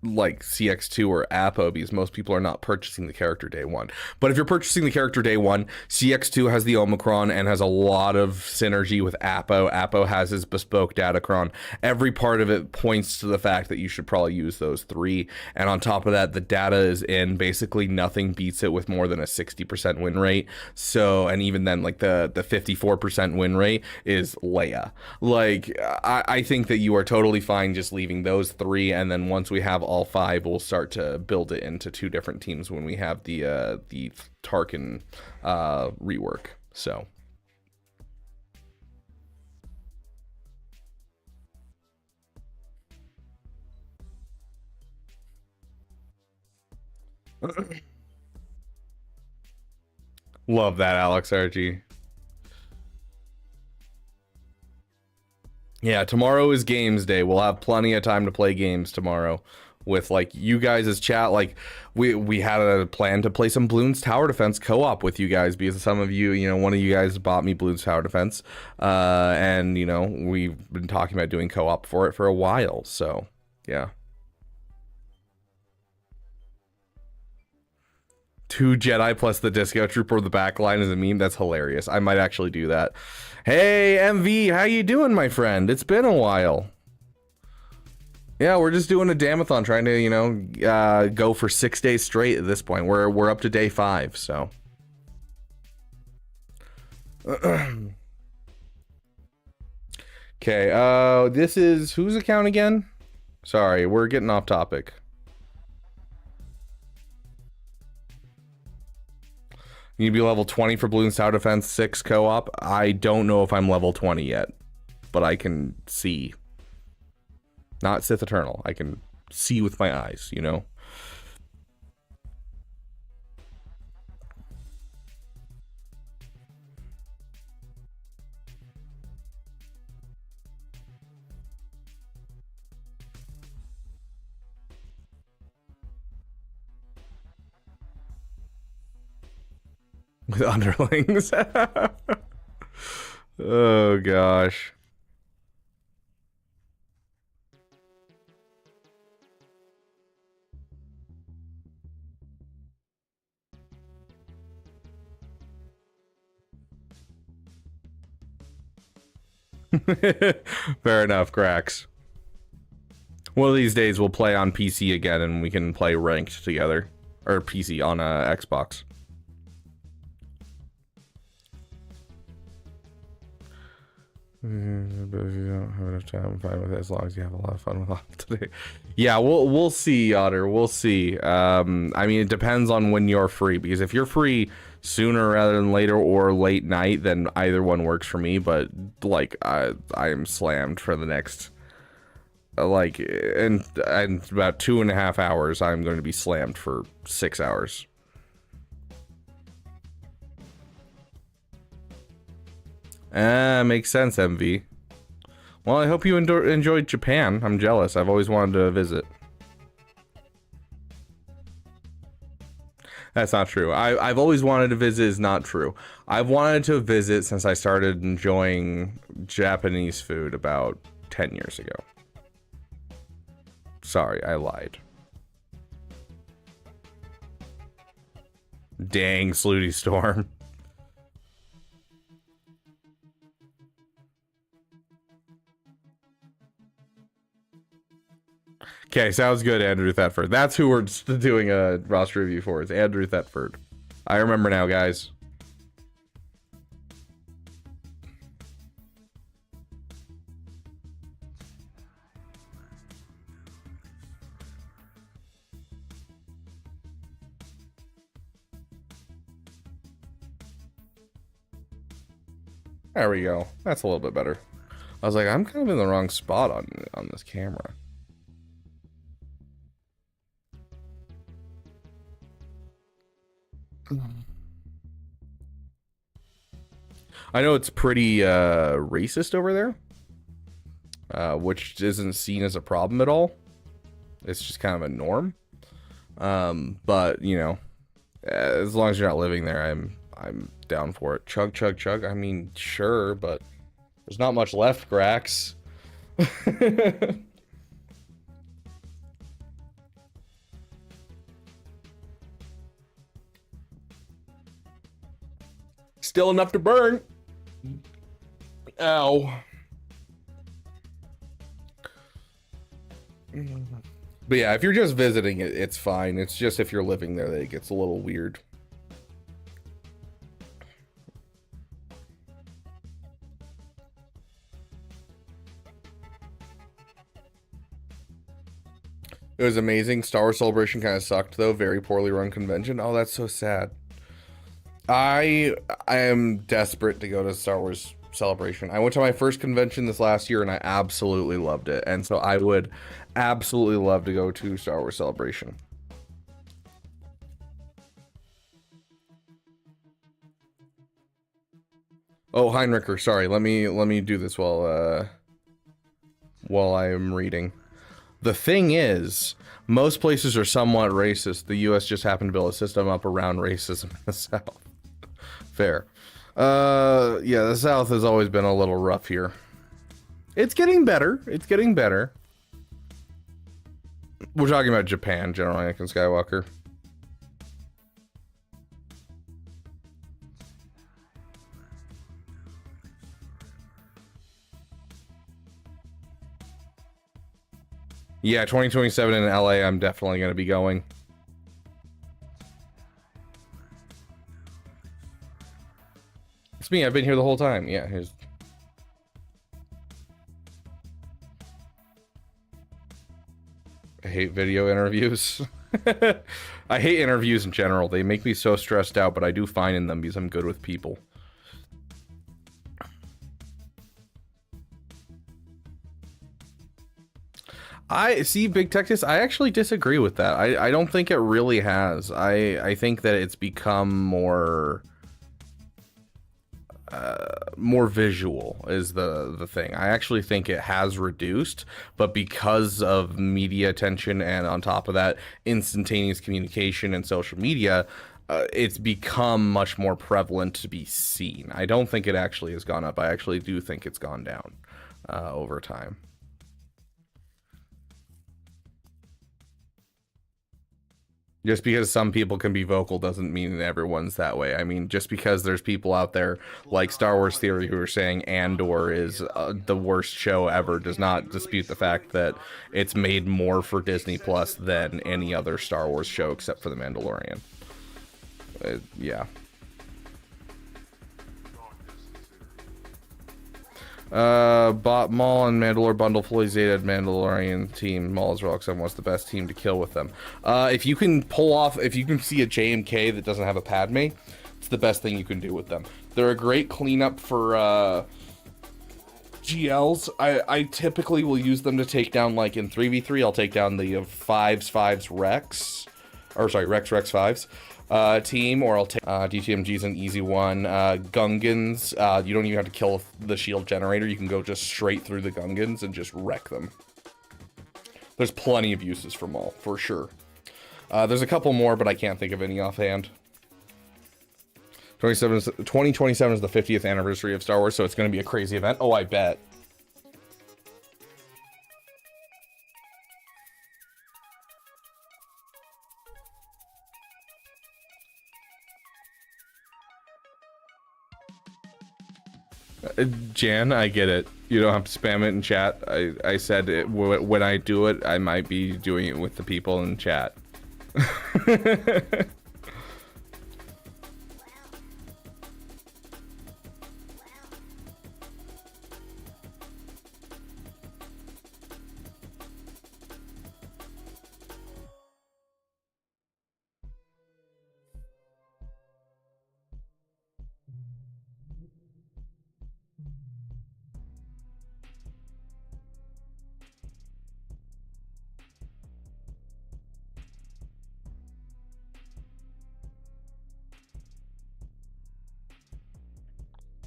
like CX2 or Apo, because most people are not purchasing the character day one. But if you're purchasing the character day one, CX2 has the Omicron and has a lot of synergy with Apo. Apo has his bespoke Datacron. Every part of it points to the fact that you should probably use those three. And on top of that, the data is in. Basically nothing beats it with more than a 60% win rate. So, and even then, like the 54% win rate is Leia. Like, I think that you are totally fine just leaving those three, and then once we have all five, we'll start to build it into two different teams when we have the Tarkin rework. So love that, Alex RG. Yeah, tomorrow is games day. We'll have plenty of time to play games tomorrow with like you guys as chat. Like we had a plan to play some Bloons Tower Defense co-op with you guys, because some of you, one of you guys bought me Bloons Tower Defense, and we've been talking about doing co-op for it for a while. So yeah, 2 Jedi plus the Disco Trooper with the backline is a meme. That's hilarious. I might actually do that. Hey MV, how you doing, my friend? It's been a while. Yeah, we're just doing a damathon, trying to, go for 6 days straight at this point. We're up to day 5, so. Okay, this is whose account again? Sorry, we're getting off topic. You need to be level 20 for Bloons Tower Defense 6 co-op. I don't know if I'm level 20 yet, but I can see. Not Sith Eternal. I can see with my eyes, With underlings. Oh, gosh. Fair enough, Grax. One of these days we'll play on PC again and we can play ranked together. Or PC on Xbox. But if you don't have enough time, I'm fine with it as long as you have a lot of fun with it today. Yeah, we'll see, Otter. We'll see. I mean, it depends on when you're free, because if you're free sooner rather than later or late night, then either one works for me. But like, I am slammed for the next like in about 2.5 hours. I'm going to be slammed for 6 hours. Makes sense, MV. Well, I hope you enjoyed Japan. I'm jealous. I've always wanted to visit. That's not true. I've always wanted to visit is not true. I've wanted to visit since I started enjoying Japanese food about 10 years ago. Sorry, I lied. Dang, Slooty Storm. Okay, sounds good, Andrew Thetford. That's who we're doing a roster review for, is Andrew Thetford. I remember now, guys. There we go. That's a little bit better. I was like, I'm kind of in the wrong spot on this camera. I know it's pretty racist over there, which isn't seen as a problem at all. It's just kind of a norm. But you know, as long as you're not living there, I'm down for it. Chug, chug, chug. I mean, sure, but there's not much left, Grax. Still enough to burn. Ow. But yeah, if you're just visiting it, it's fine. It's just if you're living there that it gets a little weird. It was amazing. Star Wars Celebration kind of sucked though. Very poorly run convention. Oh, that's so sad. I am desperate to go to Star Wars Celebration. I went to my first convention this last year and I absolutely loved it. And so I would absolutely love to go to Star Wars Celebration. Oh, Heinricher, sorry. Let me do this while I am reading. The thing is, most places are somewhat racist. The US just happened to build a system up around racism in the South. Fair. Yeah, the South has always been a little rough here. It's getting better. It's getting better. We're talking about Japan, General Anakin Skywalker. Yeah, 2027 in LA, I'm definitely going to be going. It's me, I've been here the whole time. Yeah, here's... I hate video interviews. I hate interviews in general. They make me so stressed out, but I do fine in them because I'm good with people. I see, Big Texas. I actually disagree with that. I don't think it really has. I think that it's become more visual is the thing. I actually think it has reduced, but because of media attention and on top of that, instantaneous communication and social media, it's become much more prevalent to be seen. I don't think it actually has gone up. I actually do think it's gone down over time. Just because some people can be vocal doesn't mean that everyone's that way. I mean, just because there's people out there like Star Wars Theory who are saying Andor is the worst show ever does not dispute the fact that it's made more for Disney Plus than any other Star Wars show except for The Mandalorian. Yeah. Bought Maul and Mandalore bundle fully Zeta Mandalorian team. Maul is Roxanne was the best team to kill with them. If you can pull off, if you can see a JMK that doesn't have a Padme, it's the best thing you can do with them. They're a great cleanup for GLs. I typically will use them to take down, like in 3v3, I'll take down the 5s Rex, or sorry, Rex 5s. Team, or I'll take DTMG's an easy one. Gungans, you don't even have to kill the shield generator. You can go just straight through the Gungans and just wreck them. There's plenty of uses for Maul, for sure. There's a couple more, but I can't think of any offhand. 2027 is the 50th anniversary of Star Wars, so it's going to be a crazy event. Oh, I bet. Jan, I get it. You don't have to spam it in chat. I said it, when I do it, I might be doing it with the people in chat.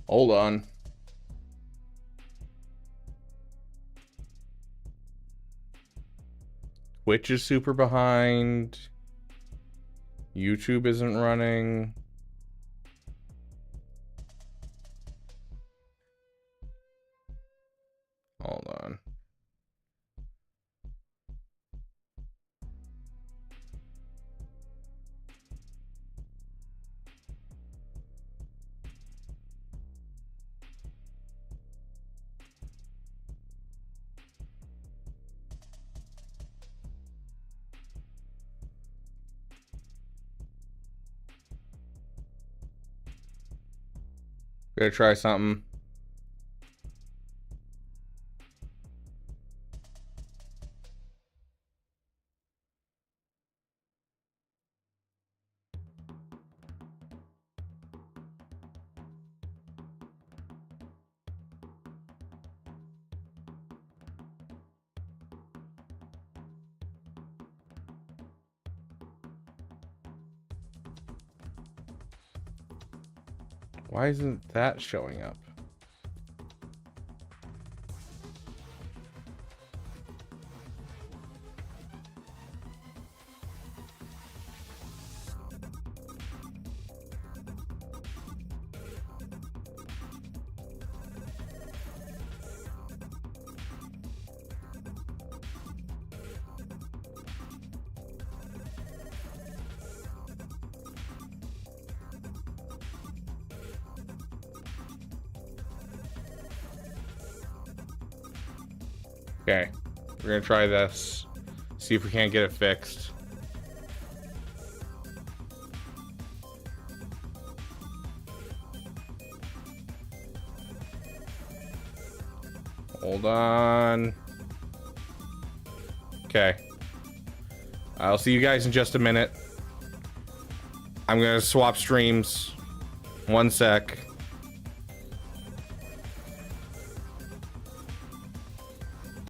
Hold on. Twitch is super behind. YouTube isn't running. Hold on. Gonna try something. Why isn't that showing up? Okay, we're gonna try this. See if we can't get it fixed. Hold on. Okay. I'll see you guys in just a minute. I'm gonna swap streams. 1 sec.